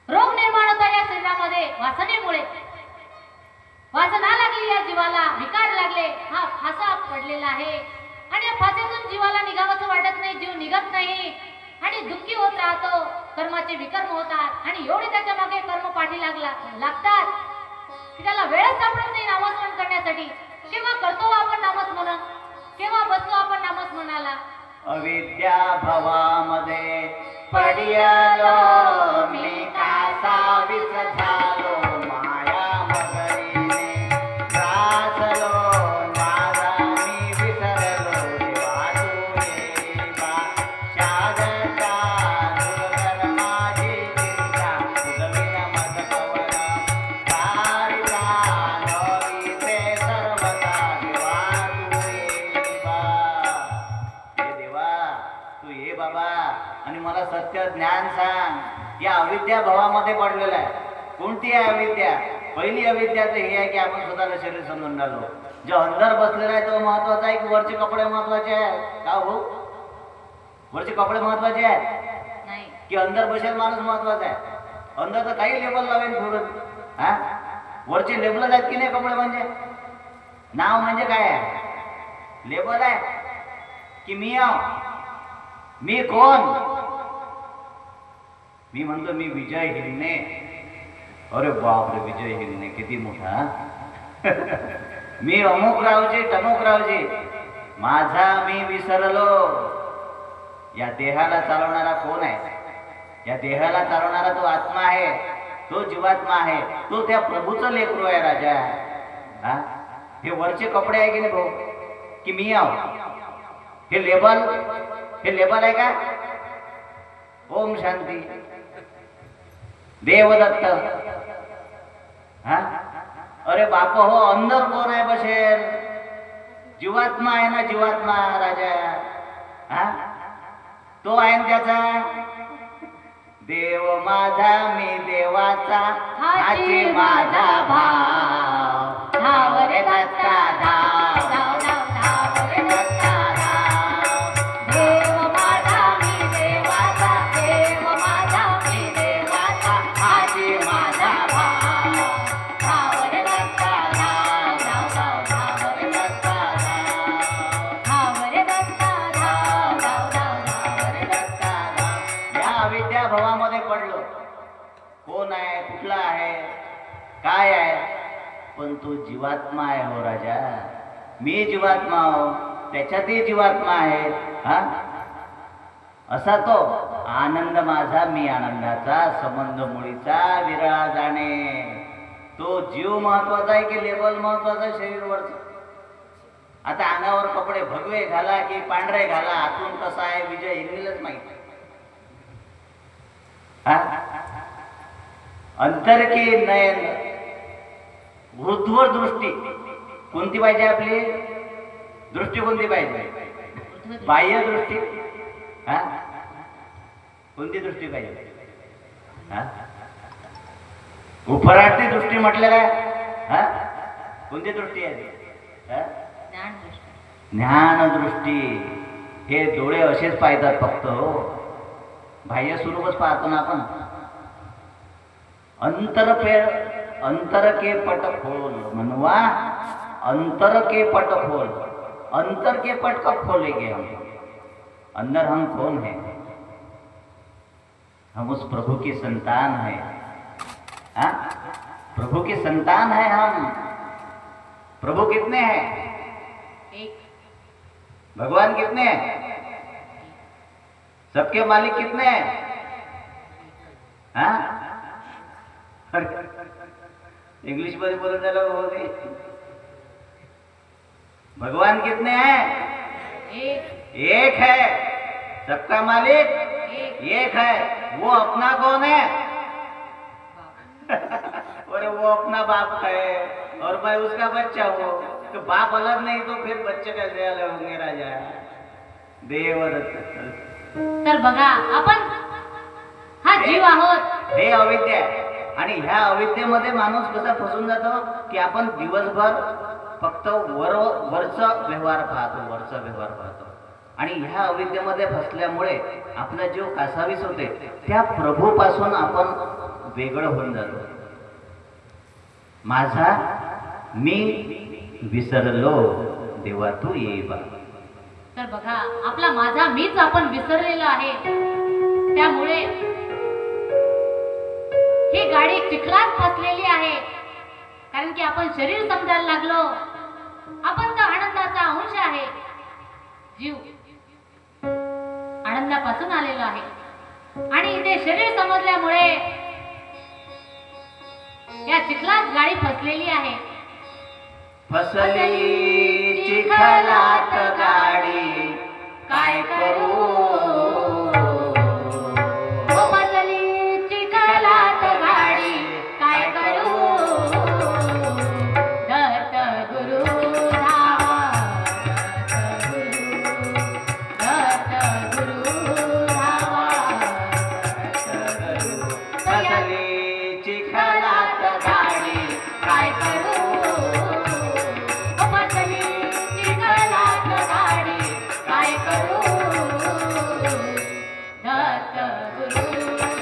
A: रोग निर्माण होता या शरीरामध्ये वासनेमुळे. वासना लागली या जीवाला, विकार लागले, हा फासा पडलेला आहे. आणि या फासातून जीवाला निघावंसं वाटत नाही, जीव निघत नाही आणि दुःखी होत राहतो. कर्माचे विकर्म होतात आणि एवढे त्याच्या मागे कर्म पाठी लागतात की त्याला वेळच सापडत नाही नामस्मरण करण्यासाठी. केव्हा करतो आपण नामस्मरण, केव्हा बसतो आपण नामस्मरणाला.
B: अविद्या भवामध्ये पडियालो मी कासा विस झालो. माया मगरीने त्रासलो माझा मी विसरलो. देवा तू ये बा शारदा दुर्धर माझी चिंता तुझविन मज पवन कारिता नवी ते सर्वता. देवा तू ये बा, हे देवा तू ये बाबा आणि मला सत्य ज्ञान सांग. या अविद्या भावामध्ये पडलेला आहे. कोणती आहे अविद्या? पहिली अविद्या तर ही आहे की आपण स्वतःला शरीर समजून राहिलो. जो अंदर बसलेला आहे तो महत्वाचा आहे की वरचे कपडे महत्वाचे आहेत? का हो, वरचे कपडे महत्वाचे आहेत
A: नाही,
B: की अंदर बसेल माणूस महत्वाचा आहे? अंदर तर काही लेबल लावेल फिरून. हा, वरचे लेबल आहेत की नाही कपडे? म्हणजे नाव म्हणजे काय आहे? लेबल आहे की मी आहो, मी कोण? मी म्हणतो मी विजय हिरणे. अरे बापरे, विजय हिरणे किती मोठा. मी अमुक रावजी टमुक रावजी, माझा मी विसरलो. या देहाला चालवणारा कोण आहे? या देहाला चालवणारा तो आत्मा आहे, तो जीवात्मा आहे, तो त्या प्रभूचं लेकरू आहे राजा. हा, हे वरचे कपडे आहे की नाही भाऊ, की मी आहो? हे लेबल आहे का? ओम शांती देवदत्त. हा, अरे बाप हो, अंदर कोण आहे बसेल? जीवात्मा आहे ना, जीवात्मा राजा. हा, तो आहे ना त्याचा. देव माझा मी देवाचा, हाची माझा भाव. धाव रे दत्ता धाव, धाव धाव धाव रे दत्ता धाव. देव माझा मी देवाचा, काय आहे, पण तो जीवात्मा आहे हो राजा. मी जीवात्मा हो, त्याच्यातही जीवात्मा आहे. हा, असा तो आनंद माझा मी आनंदाचा, संबंध मुळीचा विरळा जाणे. तो जीव महत्वाचा आहे की लेबल महत्वाचा शरीरवरचं? आता अंगावर कपडे भगवे घाला की पांढरे घाला, आतून कसा आहे विजय इंद्रियलाच माहिती. अंतर के नयन, ऊर्ध्व दृष्टी कोणती पाहिजे आपली? दृष्टी कोणती पाहिजे? बाह्य दृष्टी. हा, कोणती दृष्टी पाहिजे? हा, उपरार्थी दृष्टी म्हटलं काय? हा, कोणती दृष्टी आहे? ज्ञान दृष्टी. हे डोळे असेच पाहतात फक्त हो, बाह्य स्वरूपच पाहतो ना आपण. अंतर के पट खोल मनवा, अंतर के पट खोल. अंतर के पट कब खोलेंगे हम? अंदर हम कौन है? हम उस प्रभु की संतान है. हाँ, प्रभु की संतान है हम. प्रभु कितने हैं?
A: एक.
B: भगवान कितने हैं? सबके मालिक कितने हैं? हाँ, इंग्लिश मध्ये बोलत झालं होते. भगवान कितने हैं? एक है. सबका मालिक एक है. वो अपना कौन है? अरे वो अपना बाप है और मैं उसका बच्चा हूँ. तो बाप अलग नहीं तो फिर बच्चे कैसे अलग होंगे राजा? देवदत्त.
A: तर बघा, आपण हा जीव आहोत.
B: हे अविद्या आहे. आणि ह्या अविद्येमध्ये माणूस कसा फसून जातो की आपण दिवसभर फक्त वरचा व्यवहार पाहतो. आणि ह्या अविद्येमध्ये फसल्यामुळे आपला जीव कासावीस होते. त्या प्रभूपासून आपण वेगळं होऊन जातो. माझा मी विसरलो देवा तू येवा.
A: तर बघा, आपला माझा मीच आपण विसरलेलो आहे. त्यामुळे ही गाडी चिखलात फसलेली आहे. कारण की आपण शरीर समजायला लागलो. आपण तर आनंदाचा अंश आहे. जीव आनंदापासून आलेलो आहे आणि इथे शरीर समजल्यामुळे या चिखलात गाडी फसलेली आहे.
B: फसली चिखलात गाडी काय करू?
A: फसली चिखलात गाडी काय करू? दत्त गुरु धावा, दत्त गुरु धावा.
B: फसली चिखलात गाडी काय करू?
A: फसली चिखलात गाडी काय करू? दत्त गुरु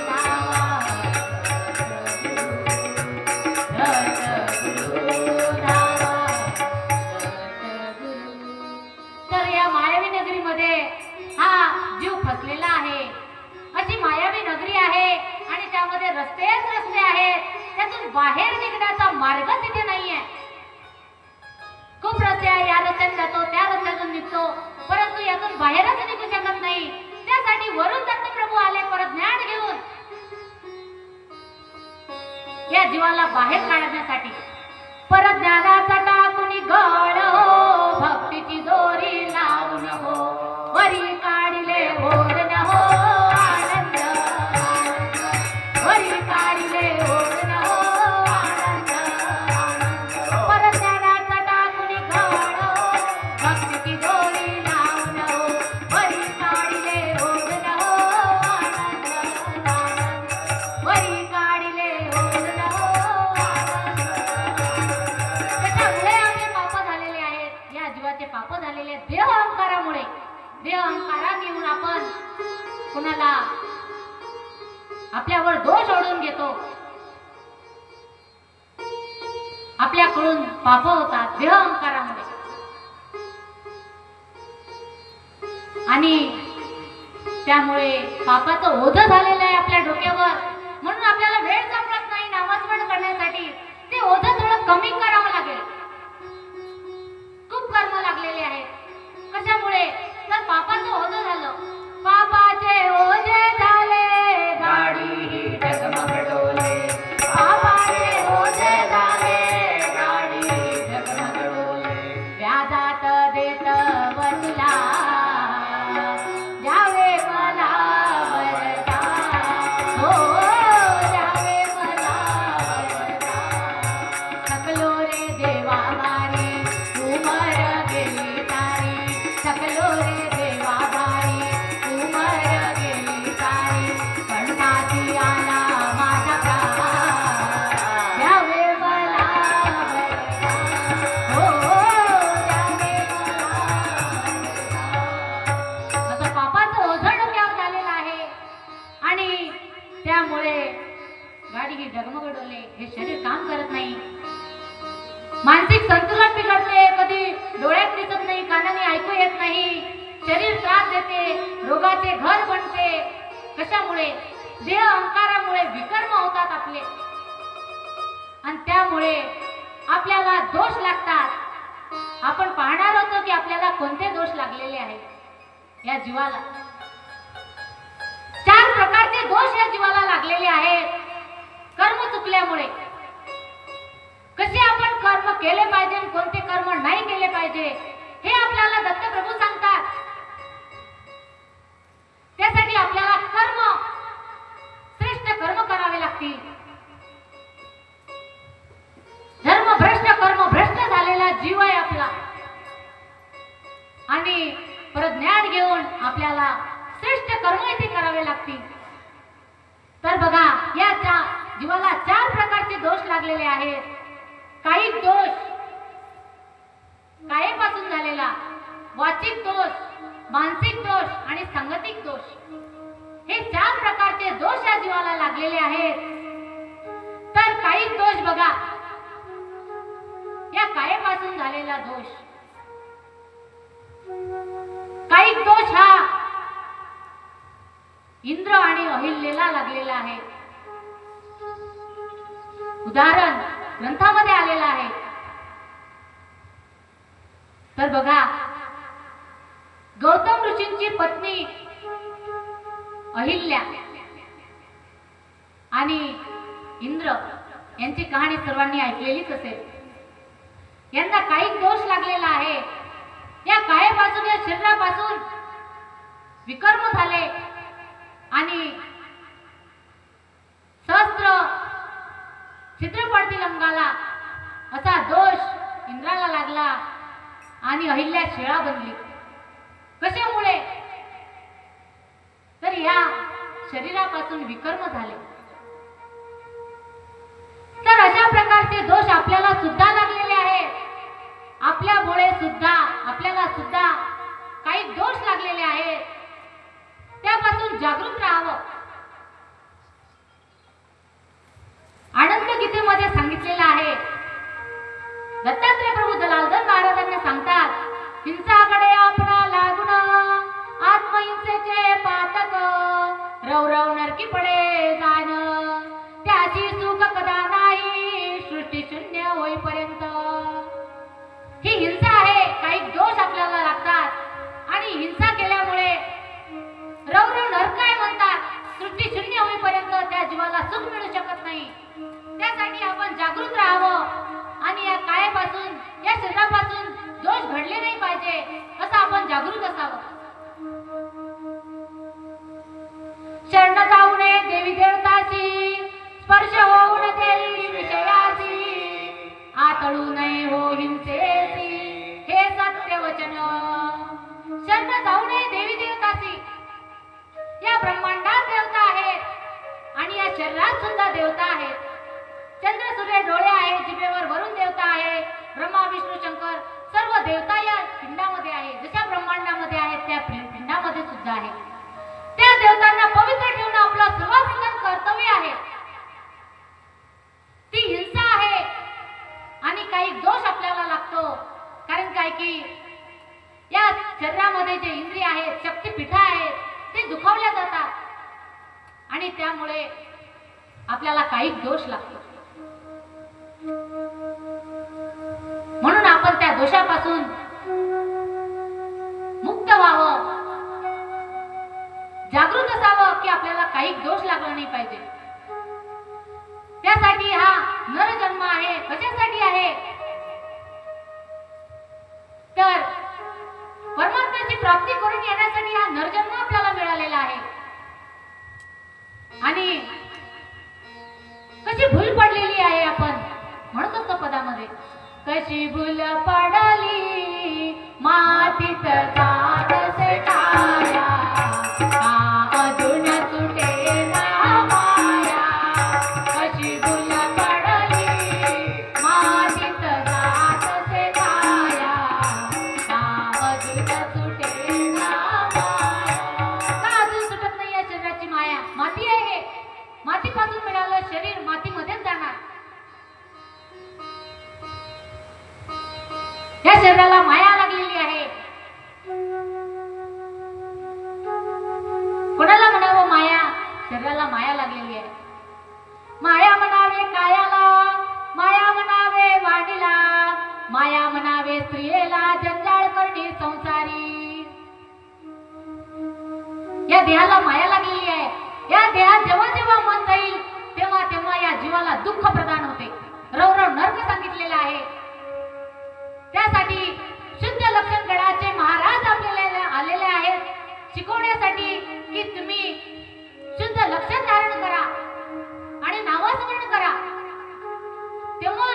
A: धावा, दत्त गुरु धावा, दत्त गुरु. तर या मायावी नगरीमध्ये हा जीव फसलेला आहे. अशी मायावी नगरी आहे आणि त्यामध्ये रस्तेच रस्ते आहेत. त्यातून बाहेर निघण्याचा मार्ग तिथे नाहीये. खूप रस्ते आहे, या रस्त्याने जातो, त्या रस्त्यातून निघतो, परंतु यातून बाहेरच निघू शकत नाही. त्यासाठी वरून दत्तप्रभू आले परत ज्ञान घेऊन या जीवाला बाहेर काढण्यासाठी. परत ज्ञानाचा टाकून गळ हो, भक्तीची दोरी लावून हो, वरी काढिले ओढ न हो आनंद, वरी काढिले ओढ न हो आनंद. परत ज्ञानाचा टाकून गळ हो, भक्तीची दोरी लावून हो, वरी काढिले ओढ न हो आनंद, वरी काढिले ओढ न हो आनंद. त्याच्यामुळे आम्ही पाप झालेले आहेत. या जीवाचे पाप झालेले आहेत देह अहंकारामुळे. देह अहंकारात येऊन आपण कुणाला आपल्यावर दोष ओढून घेतो. आपल्याकडून पाप होतात देह अहंकारामुळे. आणि त्यामुळे पापाचं ओझं झालेलं आहे आपल्या डोक्यावर. म्हणून आपल्याला वेळ सापडत नाही नामस्मरण करण्यासाठी. ते कमी करावं लागेल. खूप कर्म लागलेले आहेत. कशामुळे? तर पापाचं ओझं झालं. पापाचे ओझे झाले
B: गाडी ही डगमग डोले, पापाचे ओझे झाले, गाडी ही डगमग डोले.
A: व्याजात देत वसला द्यावे मला वरदान. हो द्यावे मला वरदान. थकलो रे देवा बारी उमर गेली सारी. थकलो रे देवा बारी उमर गेली सारी. कंठाची आला माझा प्राण द्यावे मला वरदान. हो द्यावे मला वरदान. आता पापाचं ओझं डोक्यावर झालेलं आहे आणि त्यामुळे गाडी ही डगमग डोले. हे शरीर काम करत नाही. मानसिक संतुलन बिघडते. कधी डोळ्यात दिसत नाही, कानाने ऐकू येत नाही. शरीर त्रास देते, रोगाचे घर बनते. कशामुळे? देह अहंकारामुळे विकर्म होतात आपले आणि त्यामुळे आपल्याला दोष लागतात. आपण पाहणार होतो की आपल्याला कोणते दोष लागलेले आहेत या जीवाला. 4 प्रकारचे दोष या जीवाला लागलेले आहेत कर्म चुकल्यामुळे. कसे आपण कर्म केले पाहिजे आणि कोणते कर्म नाही केले पाहिजे हे आपल्याला दत्तप्रभू सांगतात. त्यासाठी आपल्याला श्रेष्ठ कर्म करावे लागतील. धर्म भ्रष्ट कर्म भ्रष्ट झालेला जीव आहे आपला आणि परत ज्ञान घेऊन आपल्याला श्रेष्ठ कर्म इथे करावे लागतील. तर बघा या जीवाला 4 प्रकारचे दोष लागलेले आहेत. काही दोष कायेपासून झालेला, वाचिक दोष, मानसिक दोष आणि सांगतिक दोष. हे 4 प्रकारचे दोष या जीवाला लागलेले आहेत. तर काही दोष बघा, या कायेपासून झालेला दोष. काही दोष हा इंद्र आणि अहिल्याला लागलेला आहे. उदाहरण ग्रंथामध्ये आलेला आहे. तर बघा गौतम ऋषींची पत्नी अहिल्या आणि इंद्र यांची कहाणी सर्वांनी ऐकलेलीच असेल. यांना काही दोष लागलेला आहे. या कायेपासून या शरीरापासून विकर्म झाले आणि सहस्त्र छिद्र पडतील अंगाला असा दोष इंद्राला लागला आणि अहिल्या शिळा बनली. कशामुळे? तर या शरीरापासून विकर्म झाले. तर अशा प्रकारचे दोष आपल्याला सुद्धा लागलेले आहेत. आपल्यामुळे सुद्धा आपल्याला सुद्धा काही दोष लागलेले आहेत. त्यापासून जागृत राहावं. आनंद गीतेमध्ये सांगितलेलं आहे. दत्तात्रय प्रभू दलालधर महाराजांना सांगतात, हिंसाकडे आपणा लागून आत्महिंसेचे पातक रवरव नरकी पडे जाण त्याची सुख कदा नाही सृष्टी शून्य होईपर्यंत. ही हिंसा आहे. काही दोष आपल्याला लागतात आणि हिंसा केल्यामुळे रवरव नरक आहे म्हणतात. सृष्टी शून्य होईपर्यंत त्या जीवाला सुख मिळू शकत नाही. त्यासाठी आपण जागृत राहावं आणि या कायेपासून या शरीरापासून दोष घडले नाही पाहिजे असं आपण जागृत असावं. शरण जाऊ नये देवी देवताची स्पर्श होऊन देई विषयाची आतळू नये हो हिंसेची हे सत्य वचन. शरण जाऊ नये देवी देवताची. या ब्रह्मांडात देवता आहेत आणि या शरीरात सुद्धा देवता आहेत. चंद्र सूर्य डोळे आहेत, जिभेवर वरुण देवता आहे. ब्रह्मा विष्णू शंकर सर्व देवता या पिंडामध्ये आहे. जशा ब्रह्मांडामध्ये आहेत त्या पिंडामध्ये सुद्धा आहे. त्या देवतांना पवित्र ठेवणं आपलं सर्वप्रथम कर्तव्य आहे. ती हिंसा आहे आणि काही दोष आपल्याला लागतो. कारण काय की या शरीरामध्ये जे इंद्रिय आहेत, शक्तिपीठ आहेत, ते दुखावल्या जातात आणि त्यामुळे आपल्याला काही दोष लागतो. म्हणून आपण त्या दोषापासून मुक्त व्हावं, जागृत असावं की आपल्याला काही दोष लागला नाही पाहिजे. त्यासाठी हा नरजन्म आहे. कशासाठी आहे? तर परमात्म्याची प्राप्ती करून येण्यासाठी हा नरजन्म आपल्याला मिळालेला आहे. आणि कशी भूल पडलेली आहे आपण म्हणत असतो पदामध्ये, कशी भूल पडली मातीत जातसे काया, का अजून सुटेना माया. कशी भूल पडली मातीत जातसे काया, का अजून सुटेना माया. का अजून सुटत नाही या शरीराची माया? माती आहे, मातीपासून मिळालं शरीर मातीमध्येच जाणार. या शरीराला माया लागलेली आहे. कोणाला म्हणावं माया? शरीराला माया लागलेली आहे. माया म्हणावे कायाला, माया म्हणावे वाणीला, माया म्हणावे स्त्रियेला, जंजाळ करणे संसारी. या देहाला माया लागलेली आहे. या देहात जेव्हा जेव्हा मन जाईल तेव्हा तेव्हा या जीवाला दुःख प्रदान होते. रवरव नरक सांगितलेला आहे. त्यासाठी शुद्ध लक्षण गडाचे महाराज आपल्याला आलेले आहेत शिकवण्यासाठी की तुम्ही शुद्ध लक्षण धारण करा आणि नामस्मरण करा. तेव्हा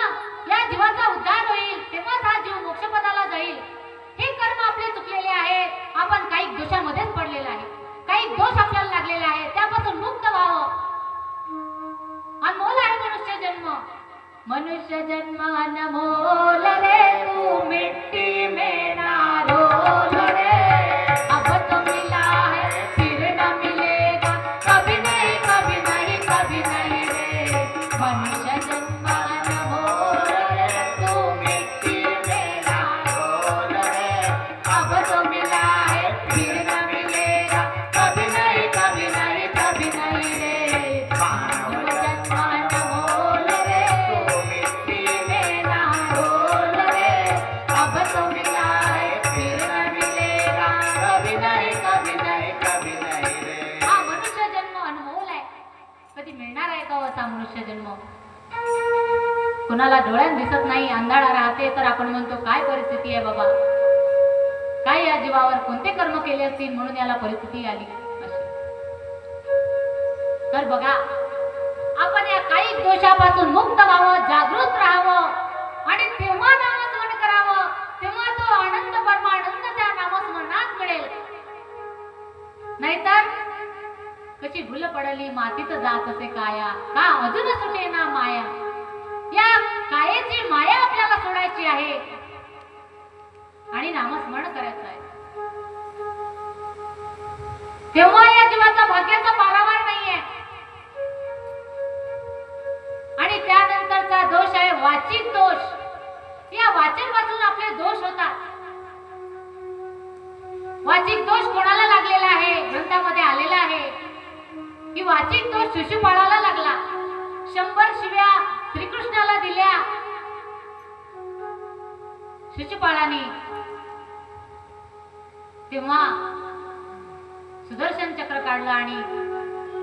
A: या जीवाचा उद्धार होईल, तेव्हाच हा जीव मोक्षपदाला जाईल. हे कर्म आपले चुकलेले आहेत. आपण काही दोषामध्येच पडलेले आहे, काही दोष आपल्याला लागलेले आहेत. त्यापासून मुक्त व्हावं. अनमोल आहे मनुष्य जन्म. मनुष्य जन्म अनमोल रे, तू मिट्टी में ना रोल रे. अब तो मिला है फिर न मिलेगा, कभी नहीं कभी नहीं कभी नहीं रे. मनुष्य जन्म अनमोल रे, तू मिट्टी में ना रोल रे. अब तो मिला है फिर न मिलेगा, कभी नहीं कभी नहीं कभी नहीं रे. मानव जन्म अनमोल रे, तू मिट्टी में ना रोल रे. अब तो मिला है फिर न मिलेगा, कभी नहीं कभी नहीं कभी नहीं रे. हा मनुष्य जन्म अनमोल आहे. कधी मिळणार आहे का असा मनुष्य जन्म? कोणाला डोळ्यात दिसत नाही, अंधारा राहते, तर आपण म्हणतो काय परिस्थिती आहे बाबा, काय या जीवावर कोणते कर्म केले असतील म्हणून याला परिस्थिती आली अशी. तर बघा, आपण या काही दोषापासून मुक्त व्हावं, जागृत राहावं आणि तेव्हा नामस्मरण करावं. तेव्हा तो आनंद, परमानंद त्या नामस्मरणात मिळेल. नाहीतर कशी भूल पडली मातीत जात असे काया, का अजून सुटेना माया. या कायेची माया आपल्याला सोडायची आहे आणि नामस्मरण करायचं आहे. तेव्हा या जीवाचा भाग्याचा पारावार नाहीये. आणि त्यानंतरचा दोष आहे वाचिक दोष. या वाचेपासून आपले दोष होतात. वाचिक दोष कोणाला लागलेला आहे? ग्रंथामध्ये आलेला आहे की वाचिक दोष शिशुपाळाला लागला. 100 शिव्या श्रीकृष्णाला दिल्या शिशुपाळाने. तेव्हा सुदर्शन चक्र काढलं आणि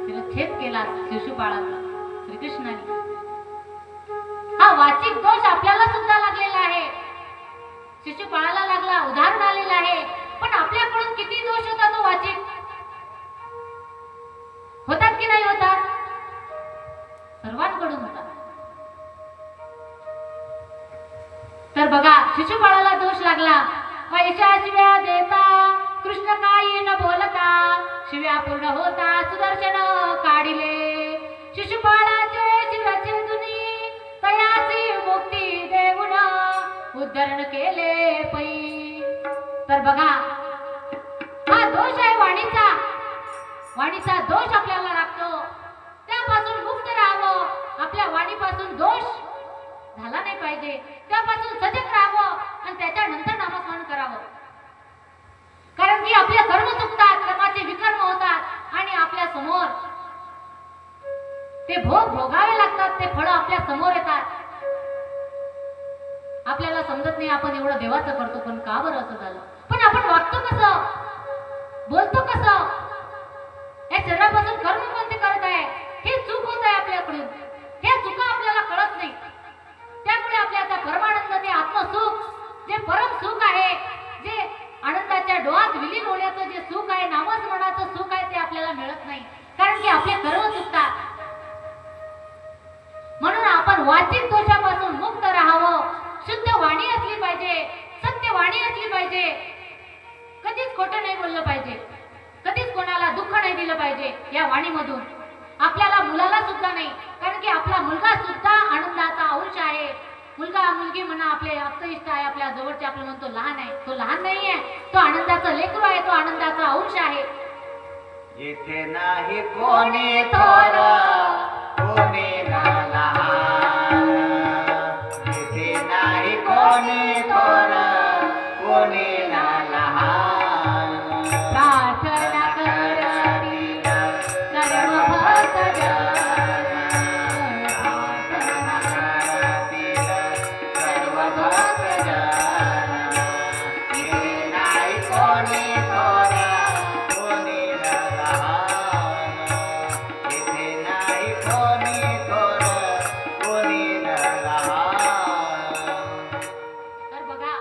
A: तिला छेद केला शिशुपाळाचा श्रीकृष्णाने. हा वाचिक दोष आपल्याला सुद्धा लागलेला आहे. शिशुपाळाला लागला, उदाहरण आलेलं आहे. पण आपल्याकडून किती दोष होता तो वाचिक? होतात की नाही होतात? सर्वांकडून होतात. तर बघा, शिशुपाळाला दोष लागला. पैशा शिव्या देता कृष्ण काही न बोलता, शिव्या पूर्ण होता सुदर्शन काढिले. शिशुपाळाचे शिराचे दुनी तयाची मुक्ती देऊन उद्धरण केले पै. तर बघा, हा दोष आहे वाणीचा. वाणीचा दोष आपल्याला लागतो. त्यापासून मुक्त राहावं. आपल्या वाणीपासून दोष झाला नाही पाहिजे. त्यापासून सजग राहावं आणि त्याच्यानंतर नामस्मरण करावं. कारण की आपले कर्म चुकतात, कर्माचे विकर्म होतात आणि आपल्या समोर ते भोग भोगावे लागतात. ते फळ आपल्या समोर येतात. आपल्याला समजत कळत नाही आपण एवढं देवाचं करतो, पण का बरं असं झालं? पण आपण वागतो कसं, बोलतो कसं, या शरीरापासून कर्म कोणते करत आहे, हे चूक होत आहे आपल्याकडून. हे चुका आपल्याला कळत नाही. त्यामुळे आपल्या आता परमानंद, ते आत्मसुख, जे परम सुख आहे, जे आनंदाच्या डोळ्यात विलीन होण्याचं जे सुख आहे, नामस्मरणाचं सुख आहे, ते आपल्याला मिळत नाही. कारण की आपले कर्म चुकतात. म्हणून आपण वाचिक दोषापासून मुक्त राहावं. शुद्ध वाणी असली पाहिजे, सत्य वाणी असली पाहिजे. कधीच खोटं नाही बोललं पाहिजे, कधीच कोणाला दुःख नाही दिलं पाहिजे या वाणीमधून. आपल्याला मुलाला सुद्धा नाही, कारण की आपला मुलगा सुद्धा आनंदाचा अंश आहे. मुलगा मुलगी म्हणा, आपले आप्तइष्ट आहे, आपल्या जवळचे, आपलं म्हणतो लहान आहे, तो लहान नाही आहे, तो आनंदाचा लेकरू आहे, तो आनंदाचा अंश आहे.
B: येथे नाही कोणी थोर, कोणी ना लहान. येथे नाही कोणी थोर, कोणी ना लहान.
A: प्रार्थना करतील सर्व भक्तजन,
B: प्रार्थना करतील सर्व भक्तजन. येथे नाही कोणी थोर, कोणी ना लहान. येथे नाही कोणी थोर, कोणी ना लहान.
A: तर बघा,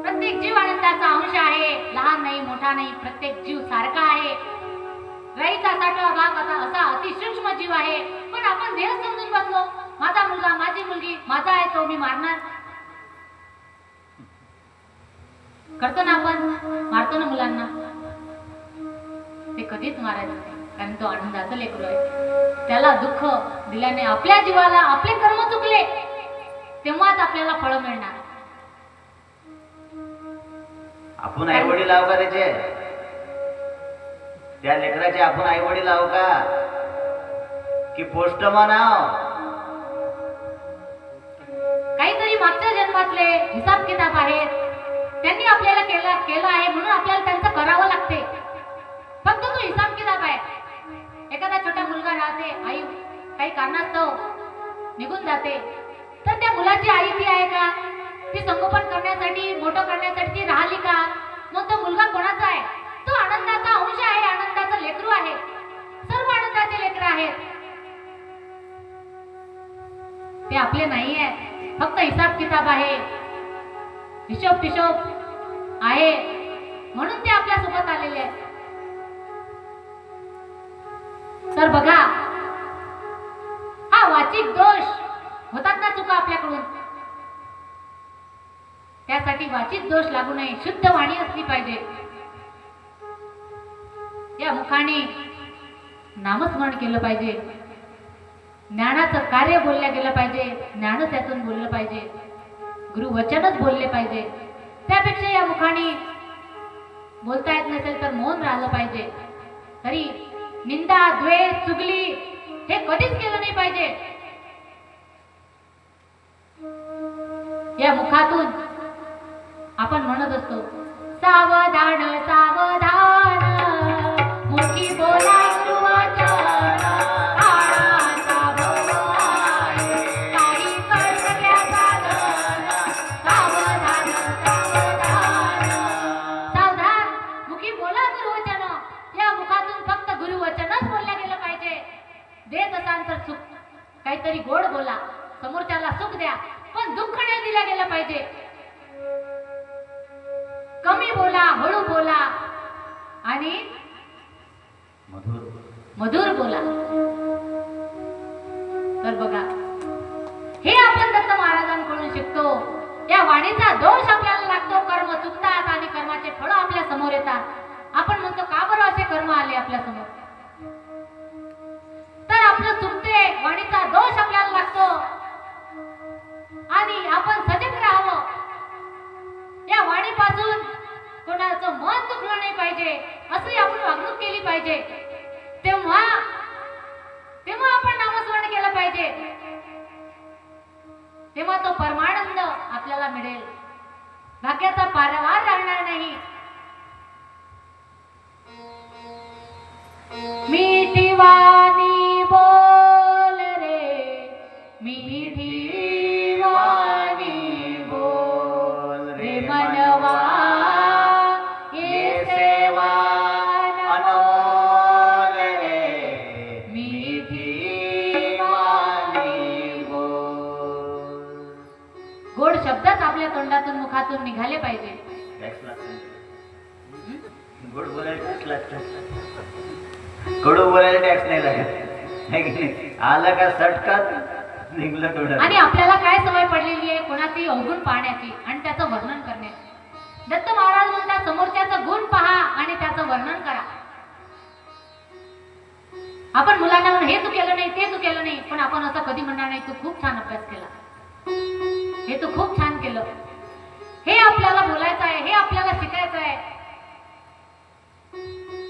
A: प्रत्येक जीव आनंदाचा अंश आहे. लहान नाही, मोठा नाही, प्रत्येक जीव सारखा आहे. गाईचा 60वा भाग असा अतिसूक्ष्म जीव आहे. पण आपण देह समजून बसलो, माझा मुलगा, माझी मुलगी, माझा आहे तो मी मारणार. करतो ना आपण, मारतो ना मुलांना. ते कधीच मारायचं नाही, कारण तो आनंदाचं लेकरू आहे. त्याला दुःख दिल्याने आपल्या जीवाला, आपले कर्म चुकले, तेव्हाच आपल्याला फळ मिळणार.
B: आपण आई वडील आहो का त्याचे? त्या लेकराचे आपण आई वडील आहो का, की पोस्टमन आहो?
A: काहीतरी मागच्या जन्मातले हिसाब किताब आहेत, त्यांनी आपल्याला केलं आहे, म्हणून आपल्याला त्यांचं करावं लागते. फक्त तो हिसाब किताब आहे. एखादा छोटा मुलगा राहते, आई काही कारणास्तव निघून जाते, तर त्या मुलाची आई ती आहे का? ती संगोपन करण्यासाठी, मोठं करण्यासाठी ती राहिली का? मग तो मुलगा कोणाचा आहे? तो आनंदाचा अंश आहे, आनंदाचं लेकरू आहे. सर्व आनंदाचे लेकरं आहेत, ते आपले नाही आहेत. फक्त हिसाब किताब आहे, हिशोब पिशोब आहे, म्हणून ते आपल्या सोबत आलेले आहेत. तर बघा, हा वाचिक दोष होतात ना चुका आपल्याकडून, त्यासाठी वाचिक दोष लागू नये. शुद्ध वाणी असली पाहिजे. या मुखाने नामस्मरण केलं पाहिजे, ज्ञानाचं कार्य बोललं गेलं पाहिजे, ज्ञान त्यातून बोललं पाहिजे, गुरुवचनच बोलले पाहिजे. त्यापेक्षा या मुखाने बोलता येत नसेल तर मौन राहिलं पाहिजे. तरी निंदा, द्वेष, चुगली हे कधीच केलं नाही पाहिजे. या मुखातून आपण म्हणत असतो, सावधान सावधान, मुखी बोला गुरुवचन, काळाचा भव आहे, काही कर्तव्य साधन, सावधान सावधान. सावधान, मुखी बोला गुरुवचन. या मुखातून फक्त गुरुवचनच बोललं गेलं पाहिजे. देत असाल तर सुख, काहीतरी गोड बोला, समोरच्याला सुख द्या, पण दुःख नाही दिलं गेलं पाहिजे. कमी बोला, हळू बोला आणि मधुर बोला. तर बघा, हे आपण दत्त महाराजांकडून शिकतो. या वाणीचा दोष आपल्याला लागतो, कर्म चुकतात आणि कर्माचे फळ आपल्या समोर येतात. आपण म्हणतो का बरं असे कर्म आले आपल्या समोर? तर आपलं चुकते, वाणीचा दोष आपल्याला लागतो आणि आपण सजग राहावं. या वाणीपासून कोणाचं मन दुखलं नाही पाहिजे, अशी आपण वागणूक केली पाहिजे. तेव्हा आपण नामस्मरण केलं पाहिजे, तेव्हा तो परमानंद आपल्याला मिळेल. भाग्याचा पारवार राहणार नाही. मीठी वाणी बोल रे, मीठी वाणी तोंडातून मुखातून निघाले पाहिजे.
B: टॅक्स लागतो. गोड बोलायला टॅक्स लागतो. कडू बोलायला टॅक्स नाही लागत. है की नाही? आलं का सटकत निघलं थोडं.
A: आणि आपल्याला काय सवय पडलेली आहे कोणाची अवगुण पाहण्याची आणि त्याचं वर्णन करण्याची. दत्त महाराज म्हणतात समोरच्याचं गुण पहा आणि त्याचं वर्णन करा. आपण मुलांना म्हणून हे तू केलं नाही ते तू केलं नाही, पण आपण असं कधी म्हणणार नाही तू खूप छान अभ्यास केला, हे तू खूप छान केलं. हे आपल्याला बोलायचं आहे, हे आपल्याला शिकायचं आहे.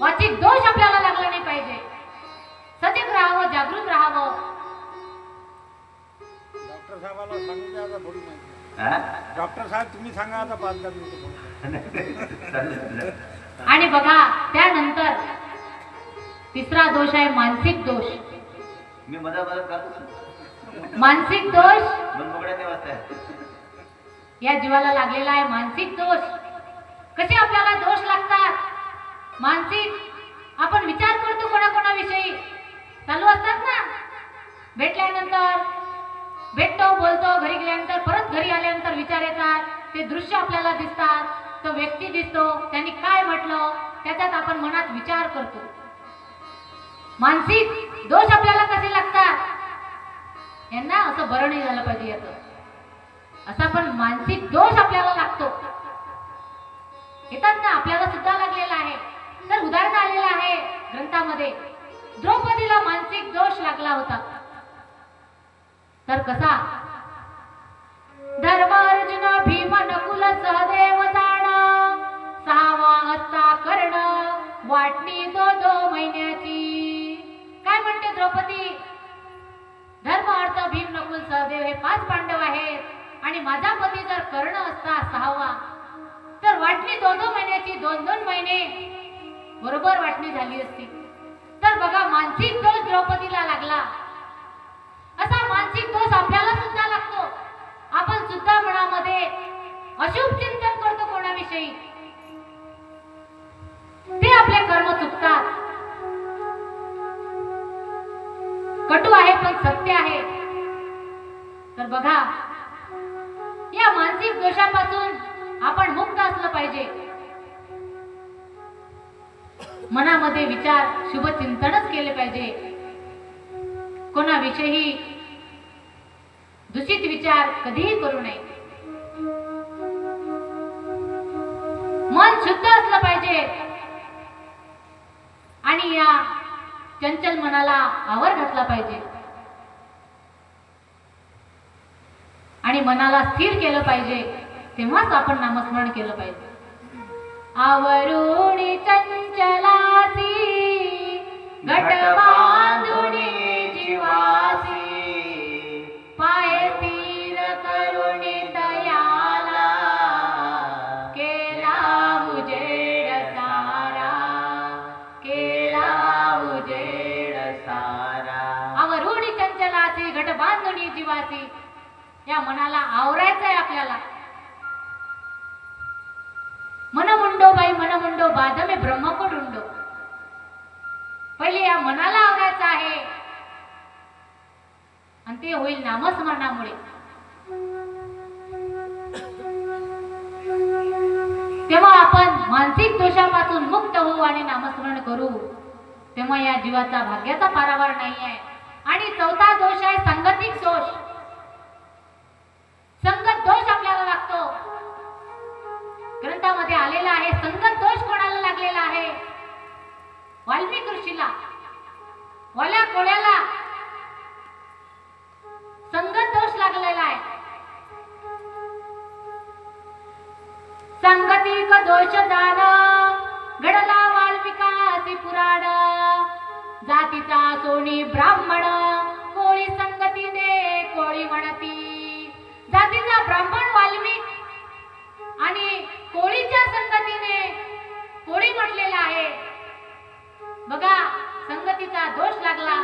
A: वाचिक दोष आपल्याला लागला नाही पाहिजे. सजग राहावं, जागृत राहावं.
C: डॉक्टर साहेबाला सांगून द्या आता थोडी माहिती.
B: हा?
C: डॉक्टर साहेब तुम्ही सांगा आता 5-10 मिनिटं.
B: चालेल.
A: आणि बघा त्यानंतर तिसरा दोष आहे मानसिक दोष.
B: मी मदत करतो.
A: मानसिक दोष
B: मनमोकळ्या नाही वाचताय.
A: या जीवाला लागलेला आहे मानसिक दोष. कसे आपल्याला दोष लागतात? मानसिक आपण विचार करतो कोणाकोणाविषयी चालू असतात ना. भेटल्यानंतर भेटतो, बोलतो, घरी गेल्यानंतर परत घरी आल्यानंतर विचार येतात. ते दृश्य आपल्याला दिसतात, तो व्यक्ती दिसतो, त्यांनी काय म्हटलं त्याच्यात आपण मनात विचार करतो. मानसिक दोष आपल्याला कसे लागतात? यांना असं बरं नाही झालं पाहिजे याचं, असा पण मानसिक दोष आपल्याला लागतो. येतात ना, आपल्याला सुद्धा लागलेला आहे. तर उदाहरण आलेलं आहे ग्रंथामध्ये. द्रौपदीला मानसिक दोष लागला होता. तर कसा? धर्म अर्जुन भीम नकुल सहदेव जाण, 6वा हस्ता कर्ण वाटणी 2 महिन्याची. काय म्हणते द्रौपदी? धर्म अर्थ भीम नकुल सहदेव हे 5 पांडव आहेत आणि माझा पती जर कर्ण असता 6वा तर वाटणी 2 महिन्याची, 2 महिने बरोबर वाटणी झाली असती. तर बघा मानसिक दोष द्रौपदीला लागला. असा मानसिक दोष आपल्याला सुद्धा लागतो. आपण सुद्धा मनामध्ये अशुभ चिंतन करतो कोणाविषयी, ते आपले कर्म चुकतात. कटू आहे पण सत्य आहे. तर बघा या मानसिक दोषापासून आपण मुक्त असलं पाहिजे. मनामध्ये विचार शुभ चिंतनच केले पाहिजे. कोणाविषयी दूषित विचार कधीही करू नये. मन शुद्ध असलं पाहिजे आणि या चंचल मनाला आवर घातला पाहिजे आणि मनाला स्थिर केलं पाहिजे. तेव्हाच आपण नामस्मरण केलं पाहिजे. आवरुणी चंचलासी घट बांधुनी जीवासी, पाय स्थिर करुणी दयाला केला उजेड सारा, केला उजेड सारा. आवरुणी चंचलासी घट बांधुनी जीवासी. या मनाला आवरायचं आहे आपल्याला. मनमुंडो बाई मनमुंडो बाधमे ब्रह्मको ढुंडो. पहिले या मनाला आवरायचं आहे आणि ते होईल नामस्मरणामुळे. तेव्हा आपण मानसिक दोषापासून मुक्त होऊ आणि नामस्मरण करू. तेव्हा या जीवाचा भाग्याचा पारावार नाही आहे. आणि 4था दोष आहे संगतिक दोष. संगत दोष आपल्याला लागतो. ग्रंथामध्ये आलेला आहे. संगत दोष कोणाला लागलेला आहे? वाल्मिक ऋषीला, वाल्या कोळ्याला संगत दोष लागलेला आहे. संगतिक दोष दान घडला वाल्मिकासी पुराण. जातीचा सोनी ब्राह्मण कोळी संगतीने कोळी म्हणती. जातीचा ब्राह्मण वाल्मिक आणि कोळीच्या संगतीने कोळी म्हटलेला आहे. बघा संगतीचा दोष लागला.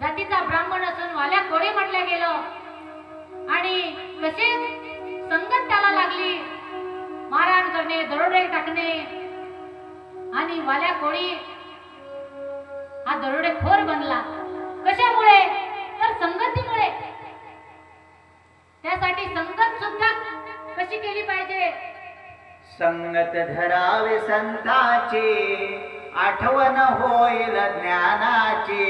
A: जातीचा ब्राह्मण असून वाल्या कोळी म्हटलं गेलं आणि तसेच संगत त्याला लागली. मारहाण करणे, दरोडे टाकणे आणि वाल्या कोळी हा दरोडेखोर बनला. कशामुळे? तर संगतीमुळे. त्यासाठी संगत सुद्धा कशी केली पाहिजे?
B: संगत धरावे संताची, आठवण होईल ज्ञानाची,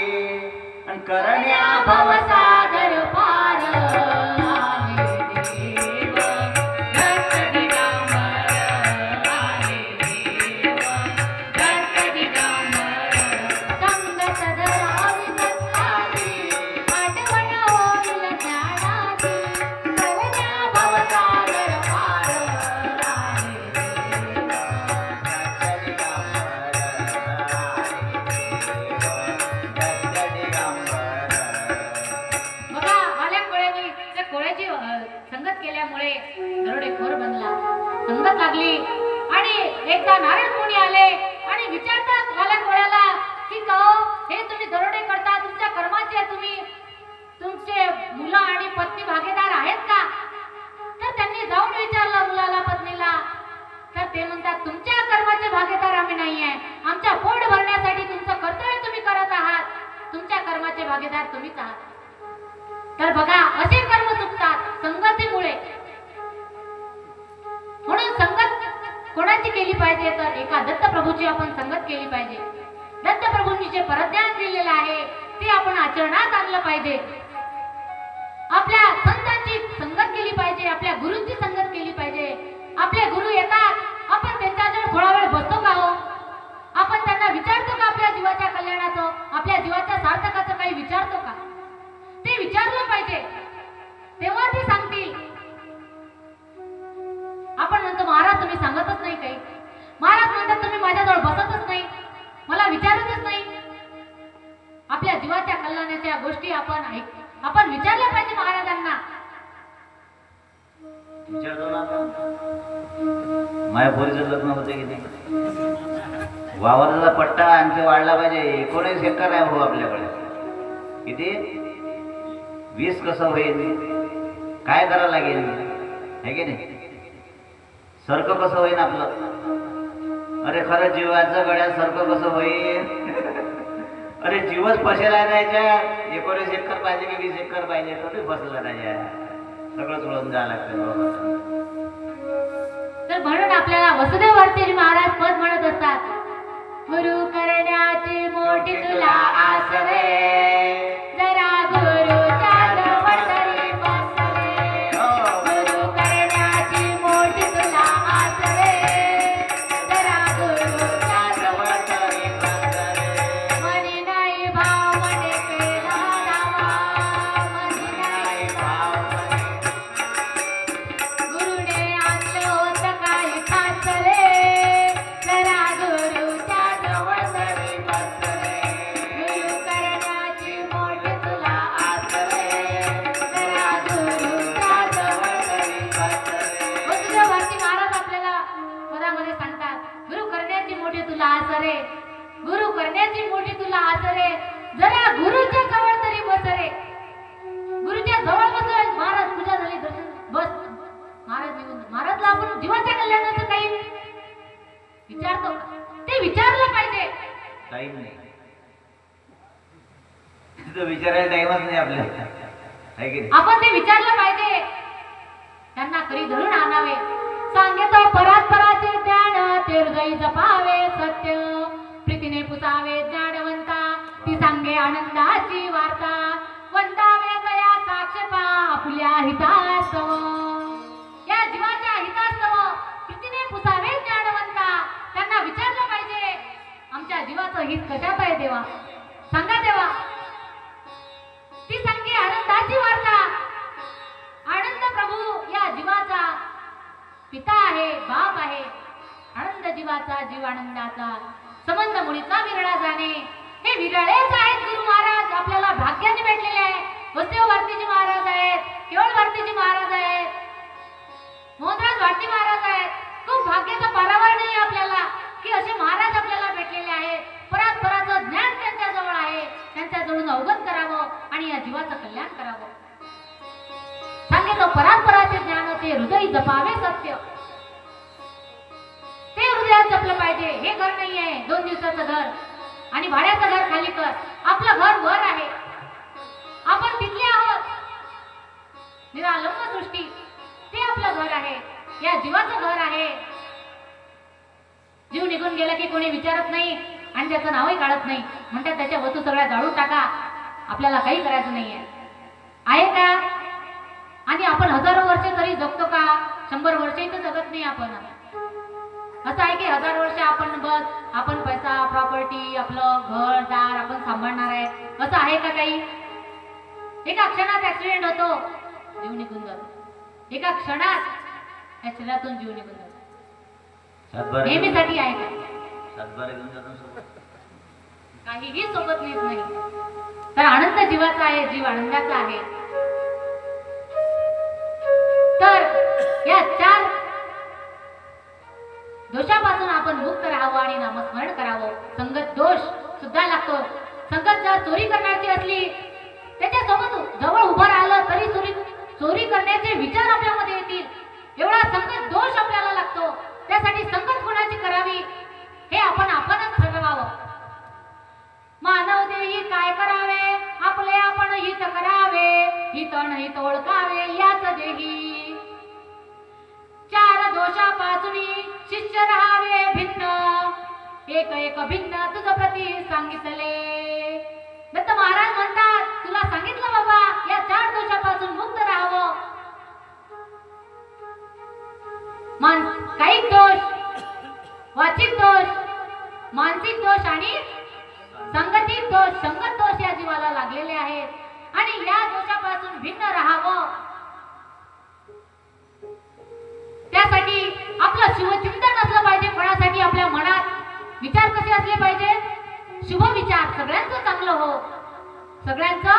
B: अन करण्या भवसागर
A: पार आले देव, दत्त दिगंबर आले देव, दत्त दिगंबर. संगत धरावी संताची, आठवण होईल ज्ञानाची, करण्या भवसागर पार आले देव. बघा, आल्या कोळ्यानी त्या कोळ्याची संगत केल्यामुळे दरोडेखोर बनला. संगत लागली आणि एकदा नारद मुनी आले आणि विचारतात आल्या कोळ्याला की कहो, हे तुम्ही दरोडे करता, तुमच्या कर्माचे तुम्ही तुमचे मुलं आणि पत्नी भागीदार आहेत का? तर त्यांनी जाऊन विचारलं मुलाला, पत्नीला. तर ते म्हणतात तुमच्या कर्माचे भागीदार आम्ही नाही आहे, आमच्या पोट भरण्यासाठी तुमचं कर्तव्य तुम्ही करत आहात, तुमच्या कर्माचे भागीदार तुम्हीच आहात. तर बघा, असे कर्म चुकतात संगतीमुळे. म्हणून संगत कोणाची केली पाहिजे? तर एका दत्तप्रभूची आपण संगत केली पाहिजे. दत्तप्रभूंनी जे परज्ञान दिलेलं आहे ते आपण आचरणात आणलं पाहिजे. आपल्या संतांची संगत केली पाहिजे, आपल्या गुरूंची संगत केली पाहिजे. आपले गुरु येतात, आपण त्यांच्याजवळ थोडा वेळ बसतो का हो? आपण त्यांना विचारतो का आपल्या जीवाच्या कल्याणाचं, आपल्या जीवाच्या सार्थकाचं काही विचारतो का? ते विचारलं पाहिजे, तेव्हा ते सांगतील. आपण म्हणतो महाराज तुम्ही सांगतच नाही काही, महाराज म्हणतात तुम्ही माझ्याजवळ बसतच नाही, मला विचारतच नाही. आपल्या जीवाच्या कल्याणाच्या गोष्टी आपण विचारल्या पाहिजे महाराजांना.
B: विचारतो ना माझ्या पोरीचं लग्न होते किती, वावराचा पट्टा आणखी वाढला पाहिजे. 19 एकर आहे भाऊ आपल्याकडे. किती? 20 कसं होईल? काय करावं लागेल आहे की नाही? सरकं कसं होईल आपलं? अरे खरं जीवाचं गड्या सरकं कसं होईल? अरे जीवच फसेला राहायच्या. 19 एकर पाहिजे की 20 एकर पाहिजे? कधी फसला राहायच्या? सगळं सोडून जावं लागतं.
A: तर म्हणून आपल्याला वसुदेव वर्तेजी महाराज पद म्हणत असतात, गुरु करण्याची मोठी तुला आस रे, जरा गुरुच्या जवळ तरी बस रे. गुरु करण्याची मोठी तुला आस रे, जरा गुरुच्या जवळ तरी बस रे. मनी नाही भाव मने केला दावा, मनी नाही भाव गुरुने आणलं होतं काही खास रे, जरा गुरुच्या जवळ तरी बस रे. गुरु करण्याची मोठी तुला आस रे, जरा गुरुच्या जवळ तरी बस रे. वसुदेव भारती महाराज आपल्याला पदामध्ये सांगतात, गुरु करण्याची मोठी तुला आस रे, गुरु करण्याची मोठी तुला आस रे, जरा गुरुच्या जवळ तरी बस रे. गुरुच्या जवळ बस महाराज, पूजा झाली, दर्शन बस. महाराज निघून, महाराजला आपण जीवाच्या कल्याणाचं काही विचारतो का? ते विचारलं पाहिजे.
B: टाईम नाही, तिथं विचारायला टाईमच नाही आपल्याला, आहे की नाही?
A: आपण ते विचारलं पाहिजे. त्यांना करी धरून आणावे. सांगतो परात्पराचे ज्ञान, ते हृदयी जपावे सत्य, प्रीतीने पुसावे ज्ञानवंता, ती सांगे आनंदाची वार्ता. वंदावे दया साक्षपा आपल्या हितास्तव, या जीवाच्या हितास्तव प्रीतीने पुसावे ज्ञानवंता. त्यांना विचारलं पाहिजे, आमच्या जीवाचं हित कशात आहे देवा, सांगा देवा. ती सांगे आनंदाची वार्ता. आनंद प्रभू या जीवाचा पिता आहे, बाप आहे. आनंद जीवाचा, जीव आनंदाचा, संबंध मुळीचा विरळा जाणे. हे विरळेच आहेत गुरु महाराज, आपल्याला भाग्याने भेटलेले आहे. वसुदेव भारतीजी महाराज आहेत, केवळ भारतीजी महाराज आहेत, मोहनराज भारती महाराज आहेत. खूप भाग्याचा पारावर नाही आपल्याला की असे महाराज आपल्याला भेटलेले आहेत. परात्पराचं ज्ञान त्यांच्याजवळ आहे, त्यांच्याजवळून अवगत करावं आणि या जीवाचं कल्याण करावं. सांगितलं परात्पराचे ज्ञान, ते हृदय जपावे सत्य, ते हृदयात जपलं पाहिजे. हे घर नाही आहे 2 दिवसाचं घर आणि भाड्याचं घर खाली कर, आपलं घर वर आहे, आपण तिथले आहोत. निरालंब सृष्टी, ते आपलं घर आहे, या जीवाचं घर आहे. जीव निघून गेला की कोणी विचारत नाही आणि त्याचं नावही काढत नाही. म्हणतात त्याच्या वस्तू सगळ्या जाळून टाका, आपल्याला काही करायचं नाहीये. आहे का? आणि आपण हजारो वर्ष तरी जगतो का? 100 वर्षही तर जगत नाही आपण. असं आहे की 1000 वर्ष आपण पैसा, प्रॉपर्टी, आपलं घर दार आपण सांभाळणार आहे, असं आहे का काही? एका क्षणात ऍक्सिडेंट होतो, जीव निघून जातो. एका क्षणात या शरीरातून जीव निघून जातो. नेहमीसाठी आहे का? काहीही सोबत नेत नाही. तर आनंद जीवाचा आहे, जीव आनंदाचा आहे. तर या 4 दोषापासून आपण मुक्त राहावं आणि नामस्मरण करावं. संगत दोष सुद्धा लागतो. संगत जर चोरी करण्याची असली, त्याच्यासोबत जवळ उभं राहिलं तरी चोरी करण्याचे विचार आपल्यामध्ये येतील. एवढा संगत दोष आपल्याला लागतो. त्यासाठी संगत कोणाची करावी हे आपणच ठरवावं. मानव देही काय करावे, आपले आपण हित करावे, हित अनहित ओळखावे याच देही. 4 दोषापासून शिष्य राहावे भिन्न, एक एक भिन्न तुझ प्रती सांगितले. दत्त महाराज म्हणतात, तुला सांगितलं बाबा या 4 दोषापासून मुक्त राहावं. कायिक दोष, वाचिक दोष, मानसिक दोष आणि संगतिक दोष, संगत दोष या जीवाला लागलेले आहेत आणि या दोषापासून भिन्न राहावं. त्यासाठी आपलं शुभचिंतन असलं पाहिजे. कोणासाठी? आपल्या मनात विचार कसे असले पाहिजे? शुभ विचार. सगळ्यांचं चांगलं हो, सगळ्यांचं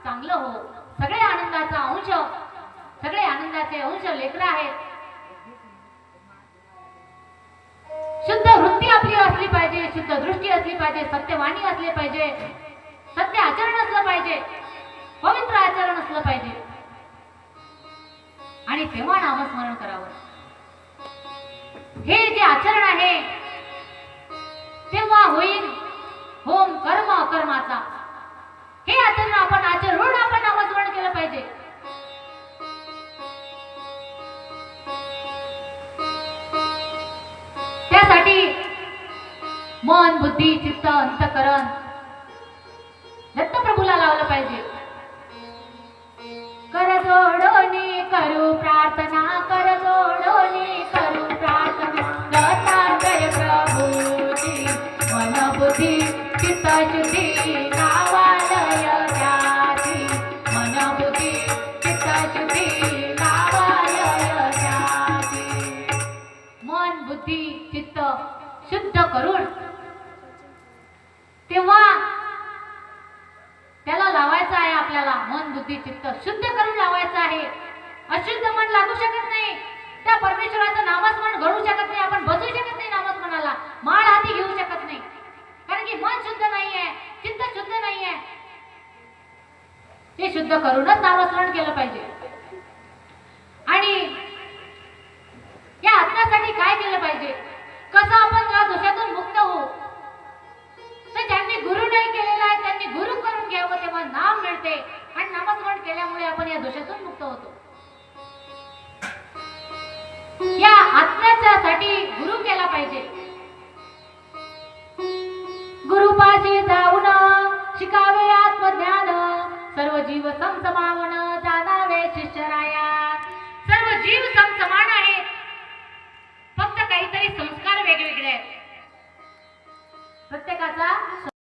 A: चांगलं हो. सगळे आनंदाचा अंश, सगळे आनंदाचे अंश लेकरं आहेत. शुद्ध वृत्ती आपली असली पाहिजे, शुद्ध दृष्टी असली पाहिजे, सत्यवाणी असले पाहिजे, सत्य आचरण असलं पाहिजे, पवित्र आचरण असलं पाहिजे आणि तेव्हा नामस्मरण करावं. हे जे आचरण आहे तेव्हा होईल होम कर्म अकर्माचा. हे आचरण आपण नामस्मरण केलं पाहिजे. त्यासाठी मन, बुद्धी, चित्त, अंतःकरण दत्तप्रभूला लावलं पाहिजे. कर जोडोनी करू प्रार्थना, कर जोडोनी करू प्रार्थना, दत्तात्रय प्रभूची मन बुद्धी चित्त शुद्धी लावालय त्याची. मन बुद्धी चित्त शुद्धी लावालय त्याची. मन, बुद्धी, चित्त शुद्ध करून तेव्हा त्याला लावायचं आहे. आपल्याला मन, बुद्धी, चित्त शुद्ध करून लावायचं आहे. अशुद्ध मन लागू शकत नाही. त्या परमेश्वराचं नामस्मरण घडू शकत नाही. आपण बसू शकत नाही नामस्मरणाला, माळ हाती घेऊ शकत नाही. कारण की मन शुद्ध नाहीये, चित्त शुद्ध नाहीये. ते शुद्ध करूनच नामस्मरण केलं पाहिजे. आणि या आत्म्यासाठी काय केलं पाहिजे? कसं आपण या दोषातून मुक्त होऊ? तर ज्यांनी गुरु नाही केलेला आहे त्यांनी गुरु करून घ्यावं, तेव्हा नाम मिळते आणि नामस्मरण केल्यामुळे आपण या दोषातून मुक्त होतो. या आत्म्यासाठी गुरु केला पाहिजे. गुरुपाशी जाऊन शिकावे आत्मज्ञान, सर्व जीव समसमावन जाणावे शिष्यराया. सर्व जीव समसमान आहेत, फक्त काहीतरी संस्कार वेगवेगळे आहेत. प्रत्येकाचा